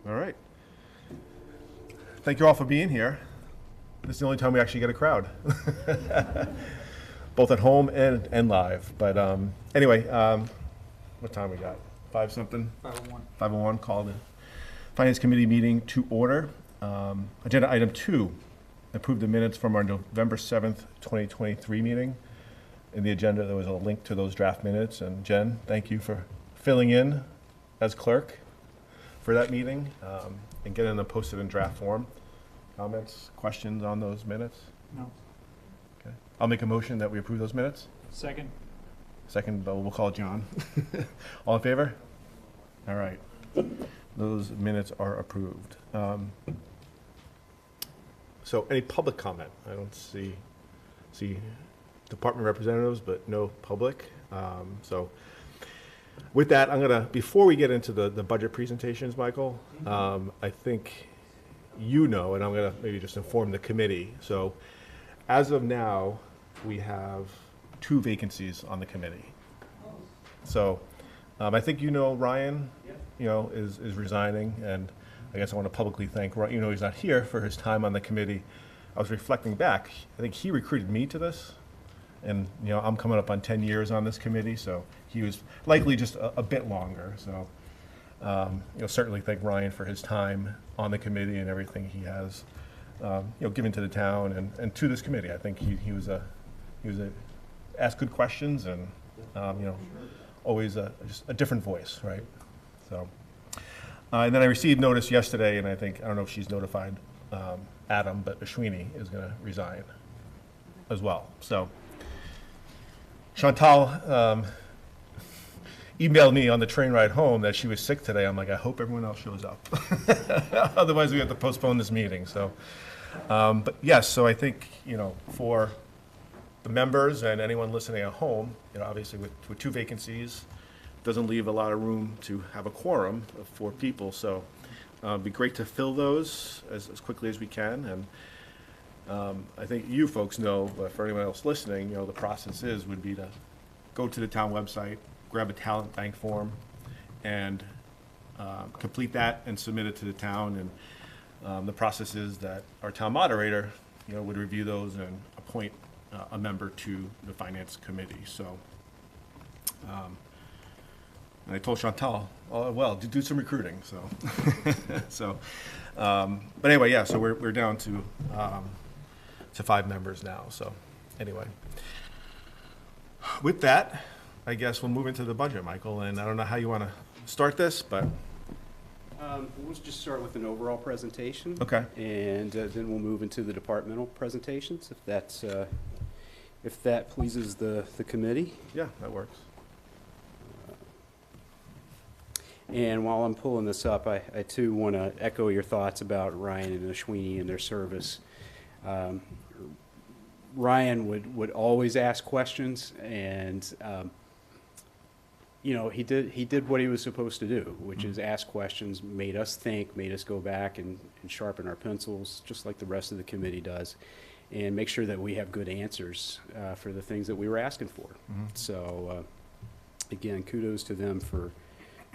All right. Thank you all for being here. This is the only time we actually get a crowd, both at home and live. But anyway, what time we got? 5 something? 5:01. 5:01, call the Finance Committee meeting to order. Agenda item 2, approve the minutes from our November 7th, 2023 meeting. In the agenda, there was a link to those draft minutes. And Jen, thank you for filling in as clerk for that meeting and getting them posted in draft form. Comments, questions on those minutes? No. Okay. I'll make a motion that we approve those minutes. Second. Second, but we'll call John. All in favor? All right. Those minutes are approved. So any public comment? I don't see department representatives, but no public. So with that, I'm gonna, before we get into the budget presentations, Michael, I think you know, and I'm gonna maybe just inform the committee. So as of now, we have 2 vacancies on the committee. So I think you know Ryan, is resigning, and I guess I want to publicly thank Ryan. He's not here for his time on the committee. I was reflecting back. I think he recruited me to this, and I'm coming up on 10 years on this committee, so he was likely just a bit longer. So certainly thank Ryan for his time on the committee and everything he has given to the town and to this committee. I think he was asked good questions and always just a different voice, right? So and then I received notice yesterday, and I don't know if she's notified Adam, but Ashwini is going to resign as well. So Chantal emailed me on the train ride home that she was sick today. I'm like, I hope everyone else shows up. Otherwise, we have to postpone this meeting. So, but yes, so I think, for the members and anyone listening at home, obviously with 2 vacancies, doesn't leave a lot of room to have a quorum of 4 people. So it'd be great to fill those as quickly as we can. And I think you folks know, but for anyone else listening, the process would be to go to the town website, grab a talent bank form, and complete that and submit it to the town. And the process is that our town moderator, would review those and appoint a member to the finance committee. So, and I told Chantal, do some recruiting. So, but anyway, yeah. So we're down to 5 members now. So, anyway, with that, I guess we'll move into the budget, Michael. And I don't know how you want to start this, but we'll just start with an overall presentation. Okay. And then we'll move into the departmental presentations, if that pleases the committee. Yeah, that works. And while I'm pulling this up, I too want to echo your thoughts about Ryan and Ashwini and their service. Ryan would always ask questions, and he did what he was supposed to do, which is ask questions, made us think, made us go back and sharpen our pencils, just like the rest of the committee does, and make sure that we have good answers for the things that we were asking for. So again, kudos to them for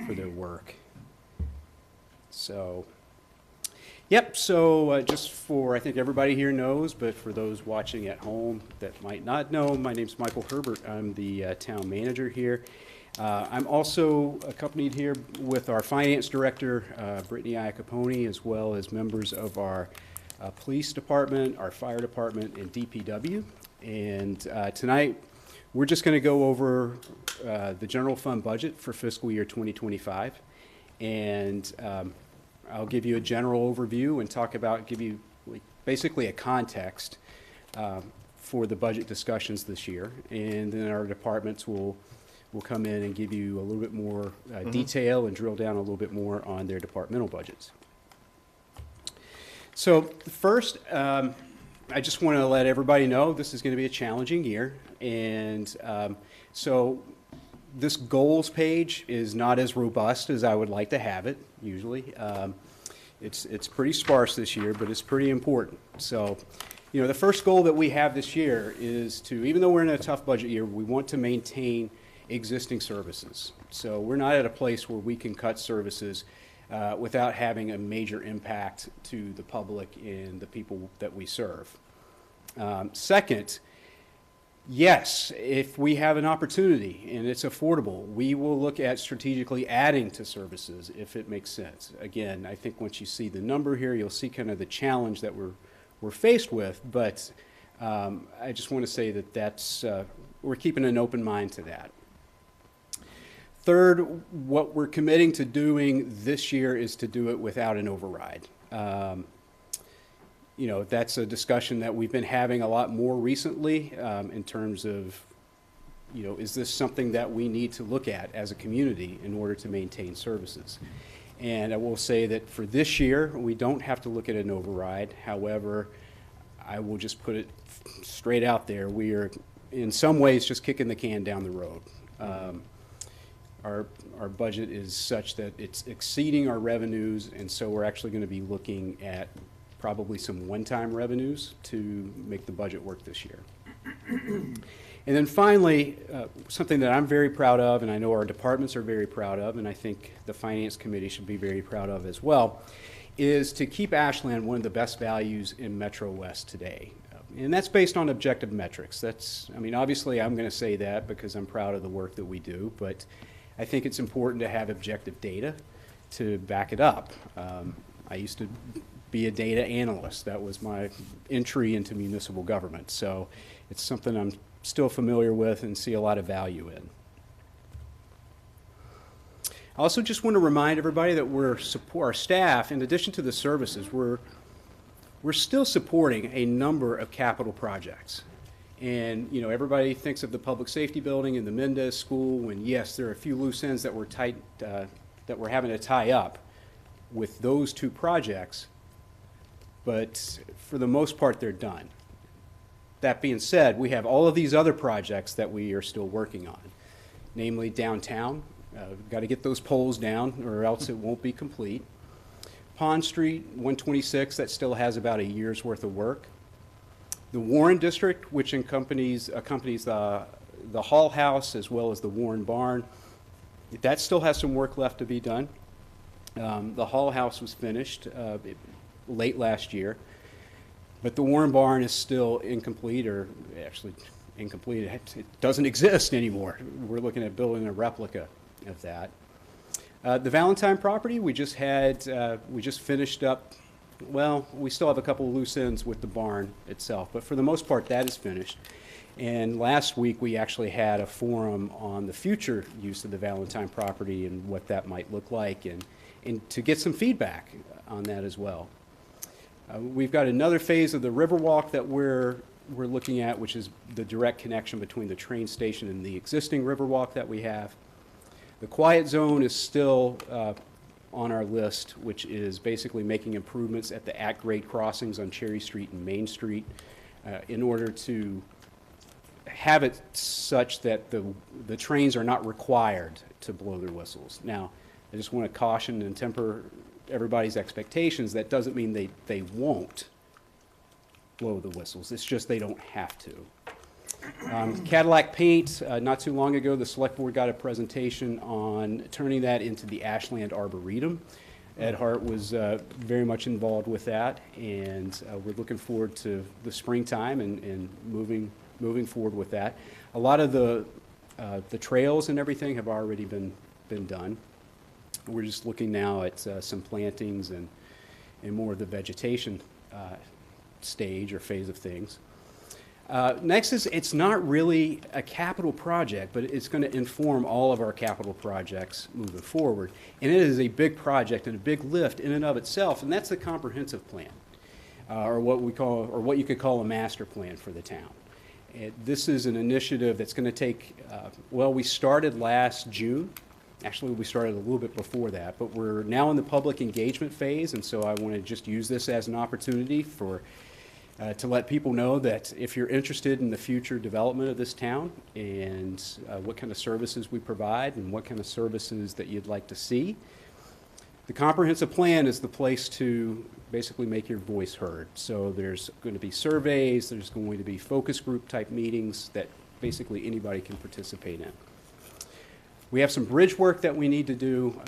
their work. So, yep, so just I think everybody here knows, but for those watching at home that might not know, my name's Michael Herbert. I'm the town manager here. I'm also accompanied here with our finance director, Brittany Iacopone, as well as members of our police department, our fire department, and DPW. And tonight, we're just going to go over the general fund budget for fiscal year 2025. And I'll give you a general overview and give you basically a context for the budget discussions this year. And then our departments will come in and give you a little bit more detail and drill down a little bit more on their departmental budgets. So first, I just want to let everybody know this is going to be a challenging year. And so this goals page is not as robust as I would like to have it, usually. It's pretty sparse this year, but it's pretty important. So, the first goal that we have this year is to, even though we're in a tough budget year, we want to maintain existing services. So we're not at a place where we can cut services without having a major impact to the public and the people that we serve. Second, yes, if we have an opportunity and it's affordable, we will look at strategically adding to services if it makes sense. Again, I think once you see the number here, you'll see kind of the challenge that we're faced with, but I just want to say that we're keeping an open mind to that. Third, what we're committing to doing this year is to do it without an override. You know, that's a discussion that we've been having a lot more recently in terms of, you know, is this something that we need to look at as a community in order to maintain services? And I will say that for this year, we don't have to look at an override. However, I will just put it straight out there. We are, in some ways, just kicking the can down the road. Our budget is such that it's exceeding our revenues, and so we're actually going to be looking at probably some one-time revenues to make the budget work this year. And then finally, something that I'm very proud of, and I know our departments are very proud of, and I think the Finance Committee should be very proud of as well, is to keep Ashland one of the best values in Metro West today. And that's based on objective metrics. I mean, obviously I'm going to say that because I'm proud of the work that we do, but I think it's important to have objective data to back it up. I used to be a data analyst. That was my entry into municipal government. So it's something I'm still familiar with and see a lot of value in. I also just want to remind everybody that our staff, in addition to the services, we're still supporting a number of capital projects. And, you know, everybody thinks of the public safety building and the Mendez School, and yes, there are a few loose ends that we're having to tie up with those two projects, but for the most part, they're done. That being said, we have all of these other projects that we are still working on, namely downtown. We've got to get those poles down or else it won't be complete. Pond Street, 126, that still has about a year's worth of work. The Warren District, which accompanies the Hall House as well as the Warren Barn, that still has some work left to be done. The Hall House was finished late last year, but the Warren Barn is still incomplete, or actually incomplete. It doesn't exist anymore. We're looking at building a replica of that. The Valentine property, we just finished up. Well, we still have a couple of loose ends with the barn itself, but for the most part, that is finished. And last week, we actually had a forum on the future use of the Valentine property and what that might look like, and to get some feedback on that as well. We've got another phase of the Riverwalk that we're looking at, which is the direct connection between the train station and the existing Riverwalk that we have. The Quiet Zone is still on our list, which is basically making improvements at the at-grade crossings on Cherry Street and Main Street in order to have it such that the trains are not required to blow their whistles. Now, I just want to caution and temper everybody's expectations. That doesn't mean they won't blow the whistles. It's just they don't have to. Cadillac Paint, not too long ago, the Select Board got a presentation on turning that into the Ashland Arboretum. Ed Hart was very much involved with that, and we're looking forward to the springtime and moving forward with that. A lot of the trails and everything have already been done. We're just looking now at some plantings and more of the vegetation stage or phase of things. Next is, it's not really a capital project, but it's going to inform all of our capital projects moving forward. And it is a big project and a big lift in and of itself, and that's the comprehensive plan, or what you could call a master plan for the town. This is an initiative that's going to take, we started last June. Actually, we started a little bit before that, but we're now in the public engagement phase, and so I want to just use this as an opportunity to let people know that if you're interested in the future development of this town and what kind of services we provide and what kind of services that you'd like to see, the comprehensive plan is the place to basically make your voice heard. So there's going to be surveys, there's going to be focus group type meetings that basically anybody can participate in. We have some bridge work that we need to do,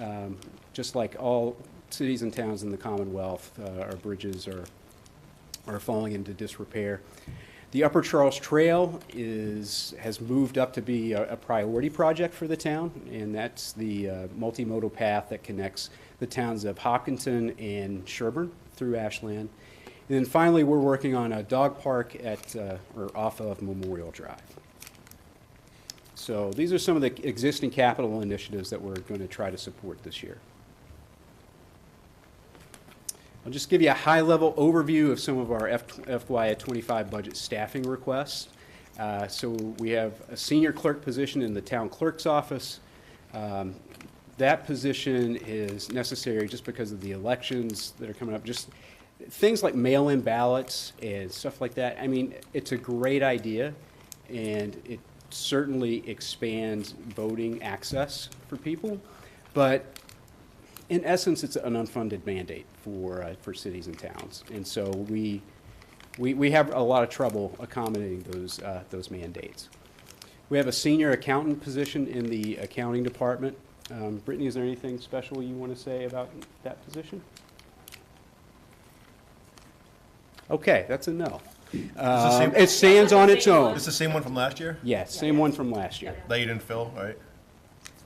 just like all cities and towns in the Commonwealth, our bridges are falling into disrepair. The Upper Charles Trail has moved up to be a priority project for the town, and that's the multimodal path that connects the towns of Hopkinton and Sherburne through Ashland. And then finally, we're working on a dog park off of Memorial Drive. So these are some of the existing capital initiatives that we're going to try to support this year. I'll just give you a high-level overview of some of our FY25 budget staffing requests. So we have a senior clerk position in the town clerk's office. That position is necessary just because of the elections that are coming up. Just things like mail-in ballots and stuff like that. I mean, it's a great idea, and it certainly expands voting access for people. But in essence, it's an unfunded mandate for cities and towns, and so we have a lot of trouble accommodating those mandates. We have a senior accountant position in the accounting department. Brittany, is there anything special you want to say about that position? Okay, that's a no. It stands on its own. It's the same one from last year? Yes, same one from last year. That you didn't fill, right?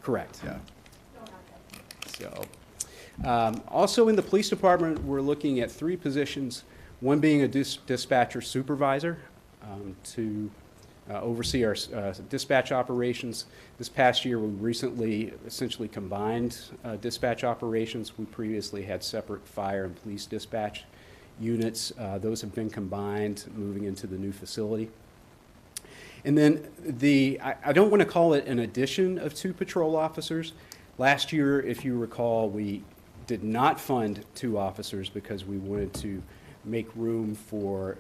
Correct. Yeah. So, also in the police department, we're looking at 3 positions, one being a dispatcher supervisor to oversee our dispatch operations. This past year, we recently essentially combined dispatch operations. We previously had separate fire and police dispatch units. Those have been combined, moving into the new facility. And then I don't want to call it an addition of 2 patrol officers. Last year, if you recall, we did not fund 2 officers because we wanted to make room for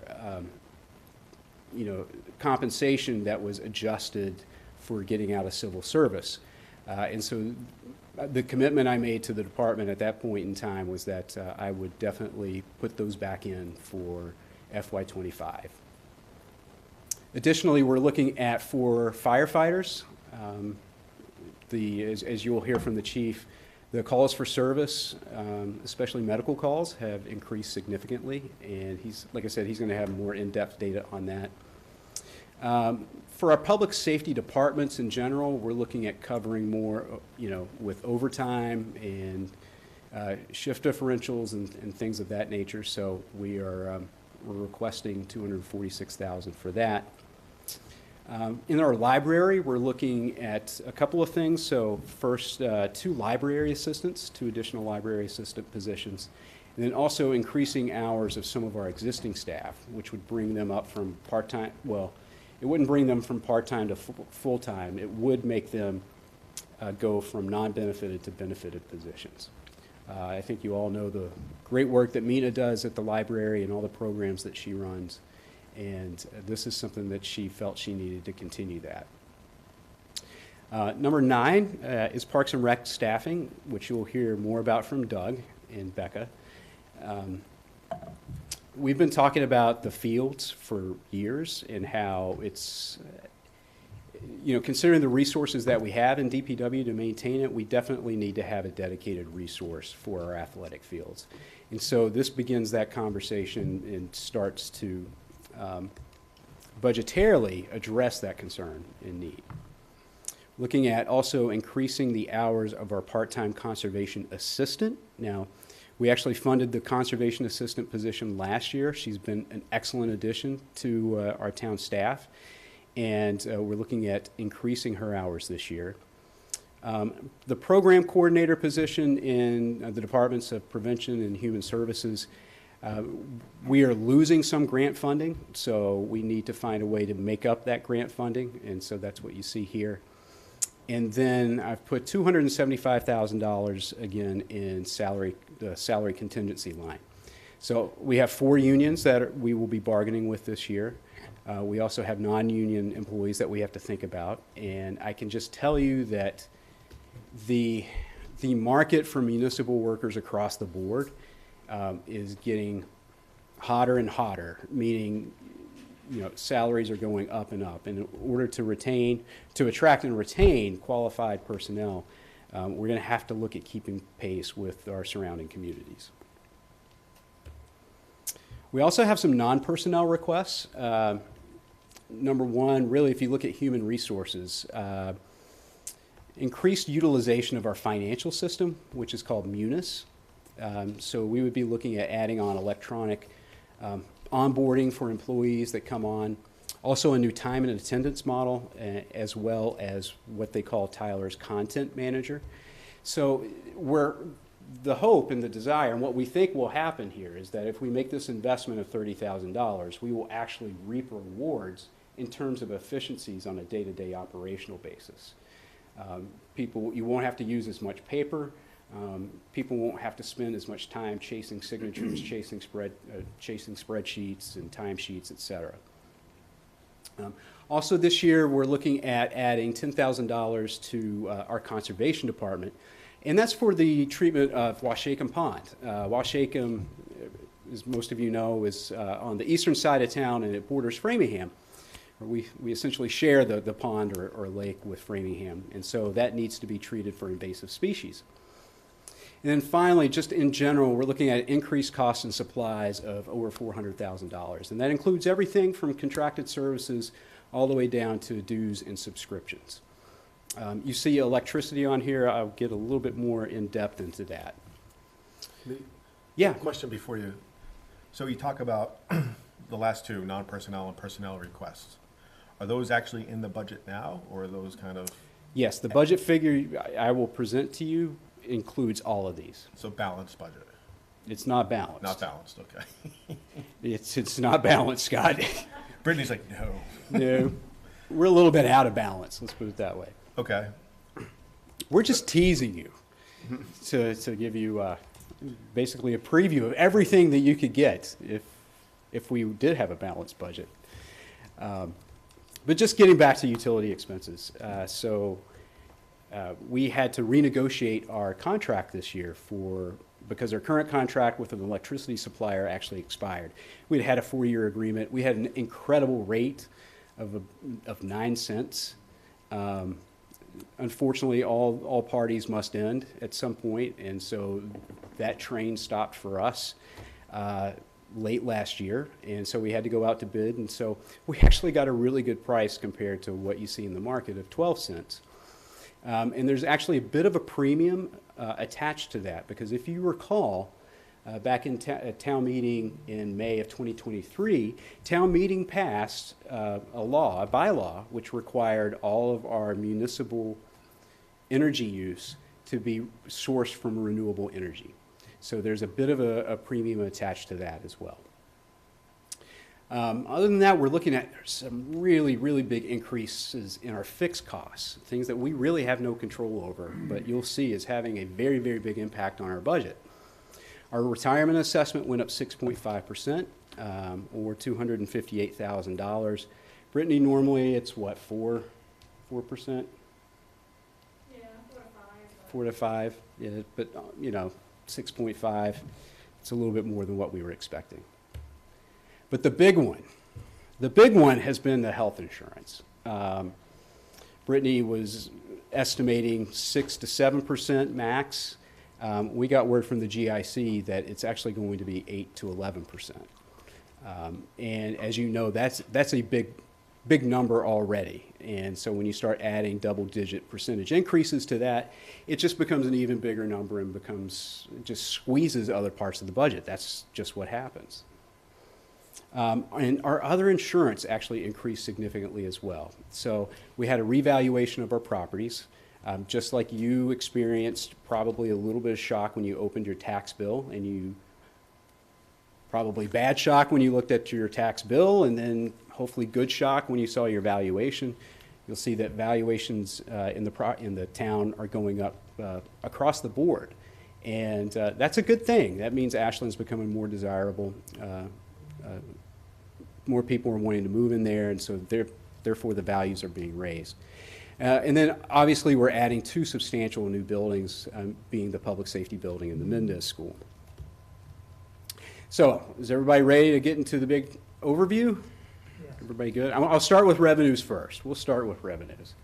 compensation that was adjusted for getting out of civil service. And so the commitment I made to the department at that point in time was that I would definitely put those back in for FY25. Additionally, we're looking at for firefighters. As you will hear from the chief, the calls for service, especially medical calls, have increased significantly, and like I said, he's going to have more in-depth data on that. For our public safety departments in general, we're looking at covering more, with overtime and shift differentials and things of that nature. So we're requesting $246,000 for that. In our library, we're looking at a couple of things. So first, 2 library assistants, 2 additional library assistant positions, and then also increasing hours of some of our existing staff, which would bring them up from part-time. Well, it wouldn't bring them from part-time to full-time. It would make them go from non-benefited to benefited positions. I think you all know the great work that Mina does at the library and all the programs that she runs. And this is something that she felt she needed to continue that. Number 9 is Parks and Rec staffing, which you'll hear more about from Doug and Becca. We've been talking about the fields for years and how it's, considering the resources that we have in DPW to maintain it, we definitely need to have a dedicated resource for our athletic fields. And so this begins that conversation and starts to budgetarily address that concern and need. Looking at also increasing the hours of our part-time conservation assistant. Now, we actually funded the conservation assistant position last year. She's been an excellent addition to our town staff, and we're looking at increasing her hours this year. The program coordinator position in the Departments of Prevention and Human Services, we are losing some grant funding, so we need to find a way to make up that grant funding, and so that's what you see here. And then I've put $275,000 again in the salary contingency line. So we have 4 unions that we will be bargaining with this year. We also have non-union employees that we have to think about, and I can just tell you that the market for municipal workers across the board is getting hotter and hotter, meaning salaries are going up and up. And in order to attract and retain qualified personnel, we're going to have to look at keeping pace with our surrounding communities. We also have some non-personnel requests. Number one, really, if you look at human resources, increased utilization of our financial system, which is called Munis. So we would be looking at adding on electronic onboarding for employees that come on. Also a new time and attendance model, as well as what they call Tyler's Content Manager. So the hope and the desire and what we think will happen here is that if we make this investment of $30,000, we will actually reap rewards in terms of efficiencies on a day-to-day operational basis. You won't have to use as much paper. People won't have to spend as much time chasing signatures, chasing spreadsheets and timesheets, et cetera. Also this year, we're looking at adding $10,000 to our conservation department, and that's for the treatment of Washacum Pond. Washacum, as most of you know, is on the eastern side of town, and it borders Framingham. We essentially share the pond or lake with Framingham, and so that needs to be treated for invasive species. And then finally, just in general, we're looking at increased costs and supplies of over $400,000. And that includes everything from contracted services all the way down to dues and subscriptions. You see electricity on here. I'll get a little bit more in depth into that. Yeah. Question before you. So you talk about the last two, non-personnel and personnel requests. Are those actually in the budget now, or are those kind of? Yes, the budget figure I will present to you includes all of these. So balanced budget? It's not balanced. Not balanced, okay. It's not balanced, Scott. Brittany's like, no. No. We're a little bit out of balance, let's put it that way. Okay. We're just teasing you to give you basically a preview of everything that you could get if we did have a balanced budget. But just getting back to utility expenses. We had to renegotiate our contract this year because our current contract with an electricity supplier actually expired. We'd had a 4-year agreement. We had an incredible rate of 9 cents. Unfortunately, all parties must end at some point, and so that train stopped for us late last year, and so we had to go out to bid, and so we actually got a really good price compared to what you see in the market of 12 cents. And there's actually a bit of a premium attached to that, because if you recall, back in town meeting in May of 2023, town meeting passed a bylaw, which required all of our municipal energy use to be sourced from renewable energy. So there's a bit of a premium attached to that as well. Other than that, we're looking at some really, really big increases in our fixed costs, things that we really have no control over, but you'll see is having a very, very big impact on our budget. Our retirement assessment went up 6.5%, or $258,000. Brittany, normally it's what, 4%? Yeah, 4 to 5. Yeah, but 6.5. It's a little bit more than what we were expecting. But the big one has been the health insurance. Brittany was estimating 6 to 7% max. We got word from the GIC that it's actually going to be 8 to 11%. And as you know, that's a big number already. And so when you start adding double-digit percentage increases to that, it just becomes an even bigger number and just squeezes other parts of the budget. That's just what happens. And our other insurance actually increased significantly as well. So we had a revaluation of our properties. Just like you experienced probably a little bit of shock when you opened your tax bill, and you probably bad shock when you looked at your tax bill, and then hopefully good shock when you saw your valuation. You'll see that valuations in the town are going up across the board. And that's a good thing. That means Ashland's becoming more desirable. More people are wanting to move in there, and so therefore the values are being raised. And then obviously we're adding 2 substantial new buildings, being the public safety building and the Mendez School. So is everybody ready to get into the big overview? Yeah. Everybody good? I'll start with revenues first. We'll start with revenues.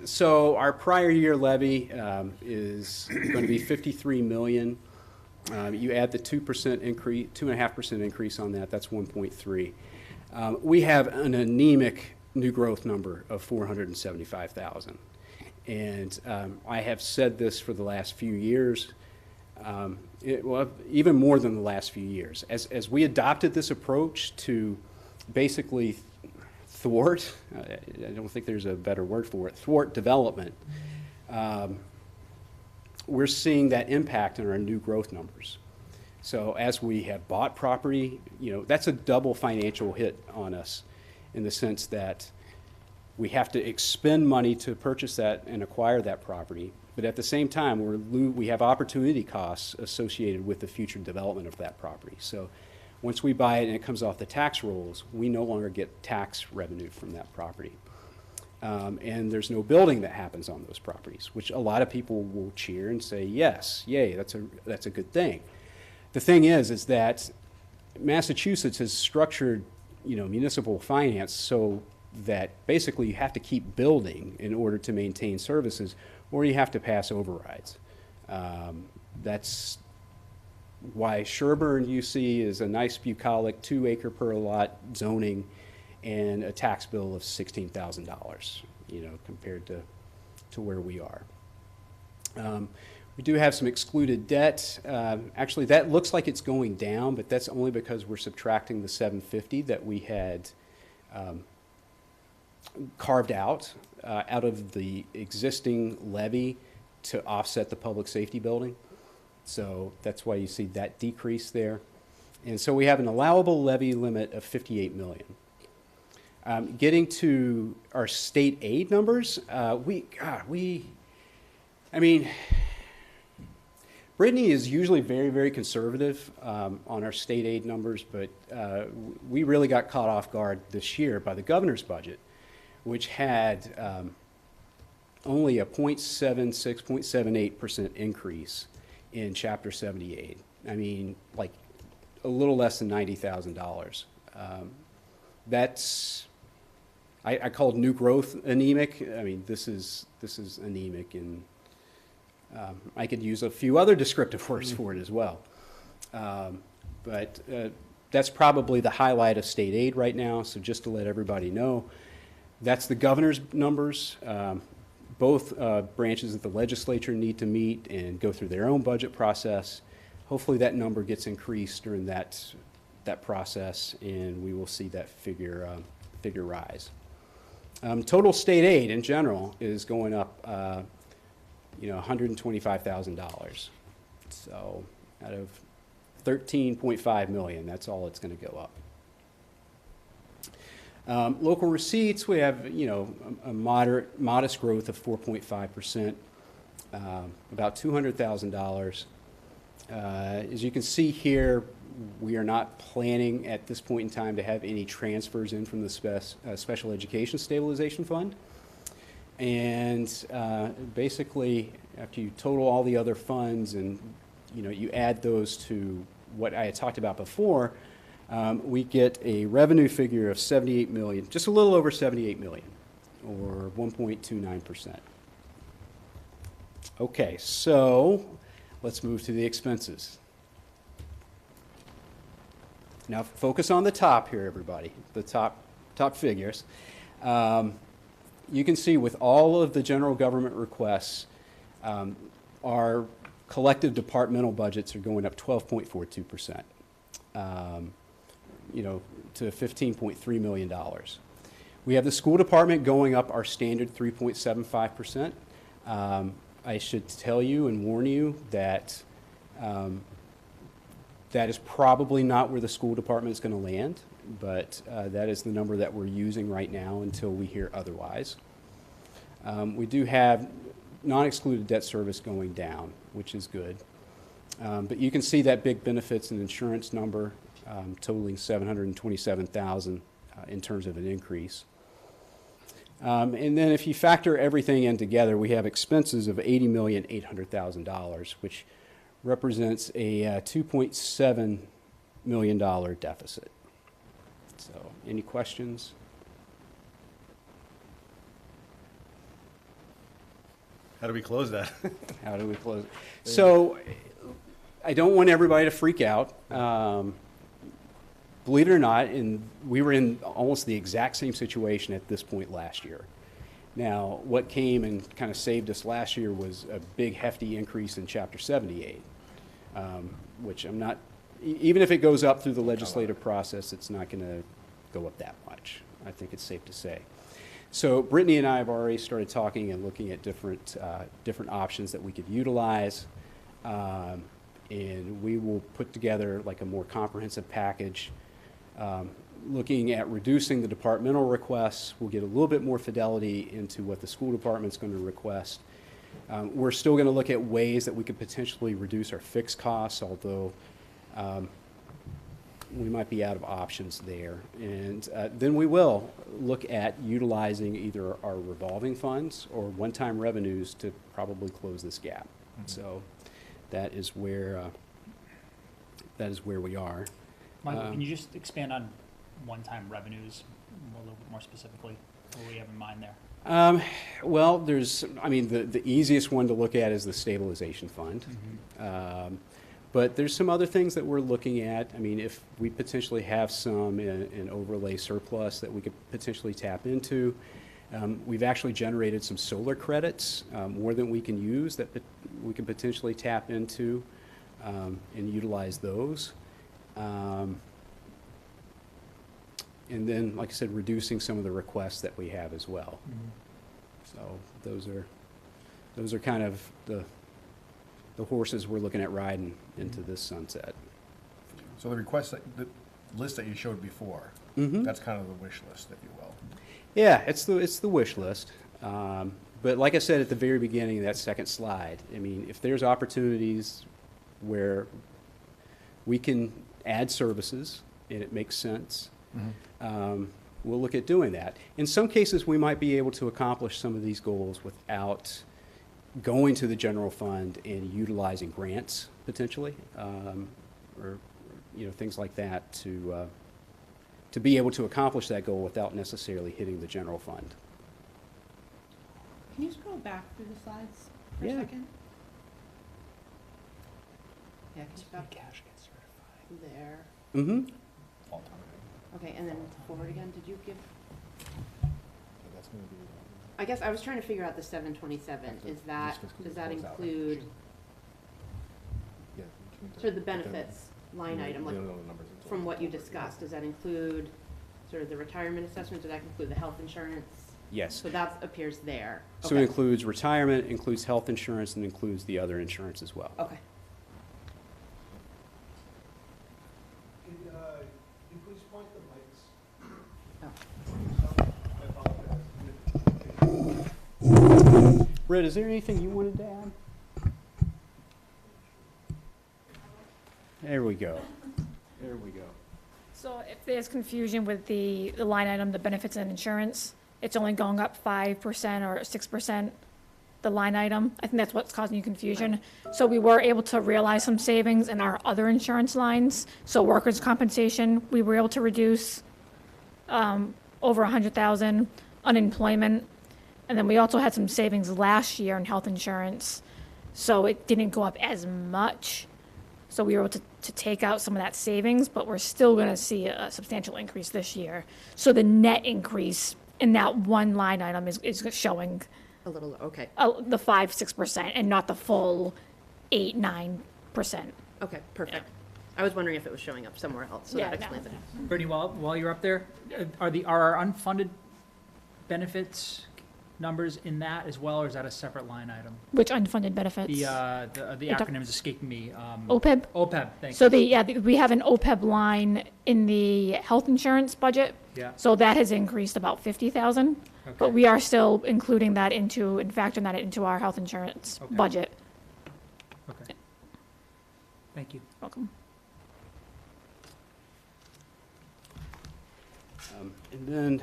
So our prior year levy is going to be 53 million. You add the 2% increase, 2.5% increase on that, that's 1.3. We have an anemic new growth number of 475,000. And I have said this for the last few years, well, even more than the last few years. As we adopted this approach to basically thwart, I don't think there's a better word for it, thwart development, we're seeing that impact on our new growth numbers. So as we have bought property, that's a double financial hit on us in the sense that we have to expend money to purchase that and acquire that property, but at the same time, we have opportunity costs associated with the future development of that property. So once we buy it and it comes off the tax rolls, we no longer get tax revenue from that property. And there's no building that happens on those properties, which a lot of people will cheer and say, yes, yay, that's a good thing. The thing is that Massachusetts has structured, municipal finance so that basically you have to keep building in order to maintain services, or you have to pass overrides. That's why Sherburne, you see, is a nice bucolic 2-acre per lot zoning and a tax bill of $16,000, compared to where we are. We do have some excluded debt. Actually, that looks like it's going down, but that's only because we're subtracting the $750 that we had carved out of the existing levy to offset the public safety building. So that's why you see that decrease there. And so we have an allowable levy limit of 58 million. Getting to our state aid numbers, Brittany is usually very, very conservative on our state aid numbers, but we really got caught off guard this year by the governor's budget, which had only a 0.76, 0.78% increase in Chapter 78. I mean, like a little less than $90,000. That's, I called new growth anemic. I mean, this is anemic, and I could use a few other descriptive words for it as well. But that's probably the highlight of state aid right now. So just to let everybody know, that's the governor's numbers. Both branches of the legislature need to meet and go through their own budget process. Hopefully that number gets increased during that process, and we will see that figure rise. Total state aid in general is going up, $125,000. So out of 13.5 million, that's all it's going to go up. Local receipts, we have, a modest growth of 4.5%, about $200,000. As you can see here, we are not planning at this point in time to have any transfers in from the Special Education Stabilization Fund. And basically, after you total all the other funds and you add those to what I had talked about before, we get a revenue figure of 78 million, just a little over 78 million, or 1.29%. Okay, so let's move to the expenses. Now focus on the top here, everybody, the top figures. You can see with all of the general government requests, our collective departmental budgets are going up 12.42%, to $15.3 million. We have the school department going up our standard 3.75%. I should tell you and warn you that that is probably not where the school department is going to land, but that is the number that we're using right now until we hear otherwise. We do have non-excluded debt service going down, which is good. But you can see that big benefits and insurance number totaling $727,000 in terms of an increase. And then if you factor everything in together, we have expenses of $80,800,000, which represents a $2.7 million deficit. So, any questions? How do we close that? How do we close it? So I don't want everybody to freak out. Believe it or not, we were in almost the exact same situation at this point last year. Now, what came and kind of saved us last year was a big, hefty increase in Chapter 78, which I'm not, even if it goes up through the legislative process, it's not going to go up that much. I think it's safe to say. So Brittany and I have already started talking and looking at different options that we could utilize, and we will put together like a more comprehensive package. Looking at reducing the departmental requests, we'll get a little bit more fidelity into what the school department's going to request. We're still going to look at ways that we could potentially reduce our fixed costs, although we might be out of options there. And then we will look at utilizing either our revolving funds or one-time revenues to probably close this gap. Mm-hmm. So that is where we are. Michael, can you just expand on one-time revenues a little bit more specifically? What do we have in mind there? Well, the easiest one to look at is the stabilization fund. Mm-hmm. But there's some other things that we're looking at. I mean, if we potentially have some in overlay surplus that we could potentially tap into. We've actually generated some solar credits, more than we can use, that we can potentially tap into and utilize those. And then, like I said, reducing some of the requests that we have as well. Mm-hmm. So those are kind of the horses we're looking at riding into this sunset. So the the list that you showed before, mm-hmm. that's kind of the wish list, if you will. Yeah, it's the wish list. But like I said at the very beginning of that second slide, I mean, if there's opportunities where we can add services and it makes sense, mm-hmm. We'll look at doing that. In some cases, we might be able to accomplish some of these goals without going to the general fund and utilizing grants potentially, or things like that to be able to accomplish that goal without necessarily hitting the general fund. Can you scroll back through the slides for Yeah. a second? Yeah, because you've got Cash gets certified. there. Mm-hmm. Okay, and then forward again. Did you give? That's going to be. I guess I was trying to figure out the 727. Does that include sort of the benefits line item, like from what you discussed? Does that include sort of the retirement assessment? Does that include the health insurance? Yes. So that appears there. So Okay. it includes retirement, includes health insurance, and includes the other insurance as well. Okay. Can you please point the mics? Oh. I apologize. Britt, is there anything you wanted to add? There we go. There we go. So if there's confusion with the line item, the benefits and insurance, it's only going up 5% or 6%, the line item. I think that's what's causing you confusion. So we were able to realize some savings in our other insurance lines. So workers' compensation, we were able to reduce over 100,000, unemployment. And then we also had some savings last year in health insurance. So it didn't go up as much. So we were able to take out some of that savings, but we're still going to see a substantial increase this year. So the net increase in that one line item is showing A little, okay. the 5-6% and not the full 8-9%. Okay, perfect. I was wondering if it was showing up somewhere else, so Yeah, that no. explains it. Brittany, while you're up there, are our unfunded benefits numbers in that as well, or is that a separate line item? Which unfunded benefits? The You're acronym is escaping me. OPEB? OPEB, thank So you. we have an OPEB line in the health insurance budget. Yeah. So that has increased about 50,000. But Okay. we are still including that and factoring that into our health insurance Okay. budget. Okay. Thank you. Welcome. And then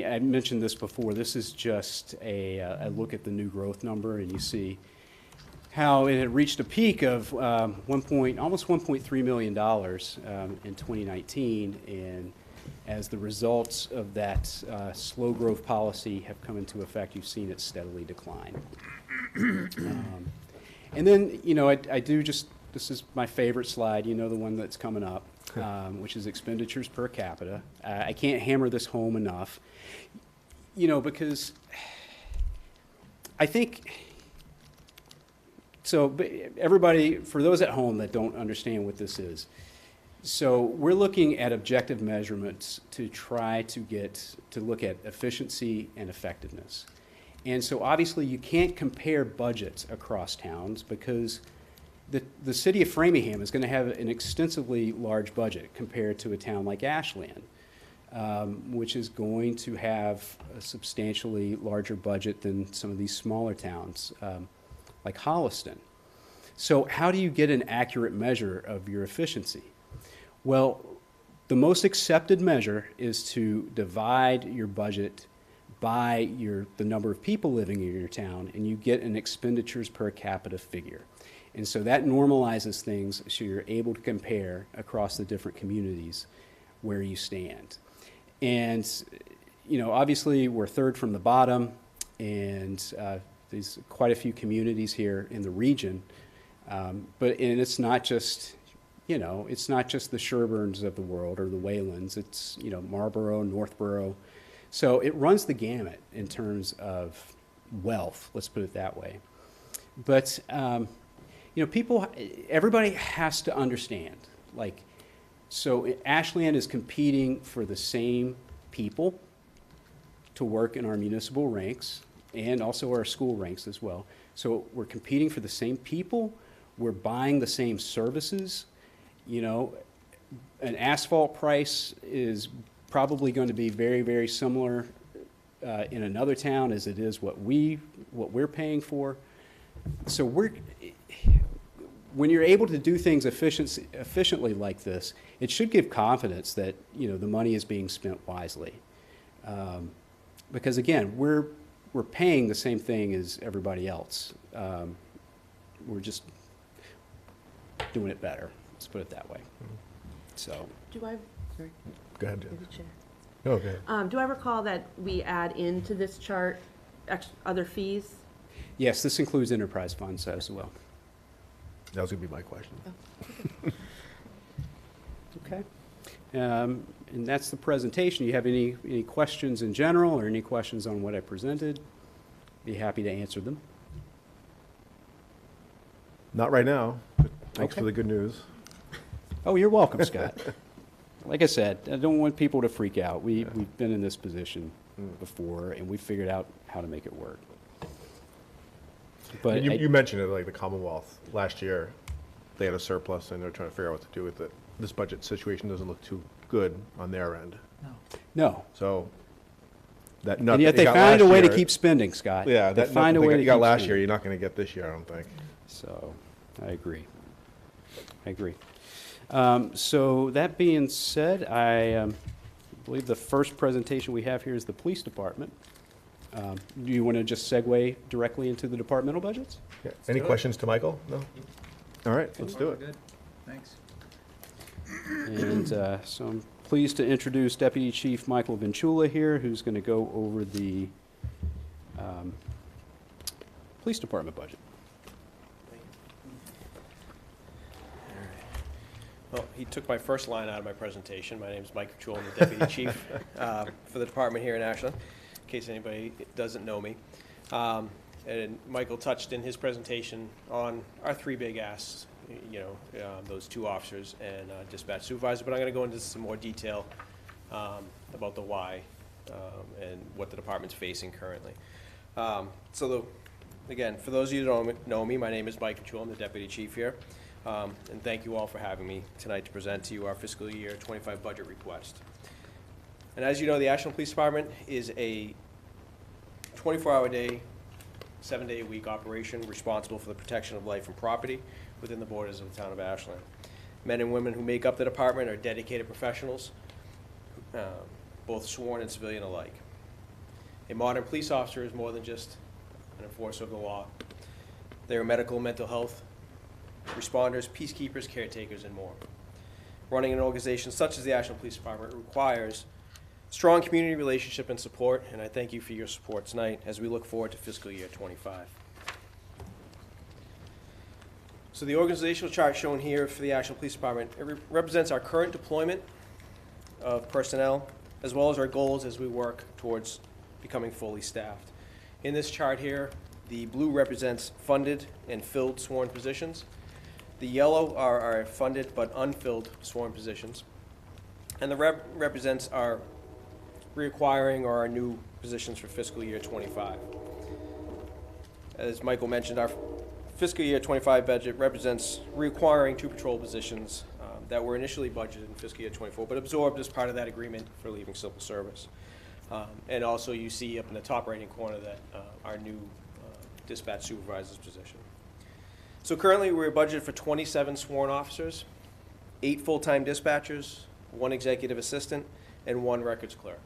I mentioned this before, this is just a look at the new growth number, and you see how it had reached a peak of almost $1.3 million in 2019, and as the results of that slow growth policy have come into effect, you've seen it steadily decline. And then, you know, I do just, this is my favorite slide, you know, the one that's coming up, which is expenditures per capita. I can't hammer this home enough, you know, because I think, so but everybody, for those at home that don't understand what this is, so we're looking at objective measurements to try to look at efficiency and effectiveness. And so obviously you can't compare budgets across towns because the city of Framingham is going to have an extensively large budget compared to a town like Ashland, which is going to have a substantially larger budget than some of these smaller towns, like Holliston. So how do you get an accurate measure of your efficiency? Well, the most accepted measure is to divide your budget by the number of people living in your town, and you get an expenditures per capita figure. And so that normalizes things so you're able to compare across the different communities where you stand. And, you know, obviously we're third from the bottom, and there's quite a few communities here in the region. And it's not just, you know, it's not just the Sherburns of the world or the Waylands. It's, you know, Marlboro, Northborough. So it runs the gamut in terms of wealth, let's put it that way. But, you know, everybody has to understand, like, so Ashland is competing for the same people to work in our municipal ranks and also our school ranks as well. So we're competing for the same people, we're buying the same services. You know, an asphalt price is probably going to be very, very similar in another town as it is what we're paying for. So when you're able to do things efficiently like this, it should give confidence that, you know, the money is being spent wisely. Because again, we're paying the same thing as everybody else. We're just doing it better. Let's put it that way. So. Do I, sorry, Go ahead, through Jen. the chair. Okay. Do I recall that we add into this chart other fees? Yes, this includes enterprise funds as well. That was going to be my question. Okay. And that's the presentation. You have any questions in general or any questions on what I presented? Be happy to answer them. Not right now, but thanks Okay. for the good news. Oh, you're welcome, Scott. Like I said, I don't want people to freak out. We've been in this position before, and we figured out how to make it work. But You mentioned it, like the Commonwealth last year, they had a surplus and they're trying to figure out what to do with it. This budget situation doesn't look too good on their end. no. So that nut And yet that you they got find a last way to year- keep spending, Scott. Yeah, they that find a nut way that to you got keep last spending. year, you're not going to get this year, I don't think. So, I agree. So that being said, I believe the first presentation we have here is the police department. Do you want to just segue directly into the departmental budgets? Yeah. Any questions to Michael? No? All right, let's do We're it. good. Thanks. And so I'm pleased to introduce Deputy Chief Michael Venchula here, who's going to go over the police department budget. Well, he took my first line out of my presentation. My name is Mike Chul. I'm the Deputy Chief for the department here in Ashland, in case anybody doesn't know me. And Michael touched in his presentation on our three big asks, you know, those two officers and dispatch supervisor, but I'm going to go into some more detail about the why and what the department's facing currently. Again, for those of you who don't know me, my name is Mike Chul. I'm the Deputy Chief here. And thank you all for having me tonight to present to you our fiscal year 25 budget request. And as you know, the Ashland Police Department is a 24-hour day, 7-day-a-week operation responsible for the protection of life and property within the borders of the town of Ashland. Men and women who make up the department are dedicated professionals, both sworn and civilian alike. A modern police officer is more than just an enforcer of the law. They are medical and mental health responders, peacekeepers, caretakers, and more. running an organization such as the Ashland Police Department requires strong community relationship and support, and I thank you for your support tonight as we look forward to fiscal year '25. So the organizational chart shown here for the Ashland Police Department, it represents our current deployment of personnel, as well as our goals as we work towards becoming fully staffed. In this chart here, the blue represents funded and filled sworn positions. The yellow are our funded but unfilled sworn positions. And the red represents our reacquiring or our new positions for fiscal year '25. As Michael mentioned, our fiscal year '25 budget represents reacquiring 2 patrol positions that were initially budgeted in fiscal year '24, but absorbed as part of that agreement for leaving civil service. And also you see up in the top right-hand corner that our new dispatch supervisor's position. So currently we're budgeted for 27 sworn officers, 8 full-time dispatchers, 1 executive assistant, and 1 records clerk.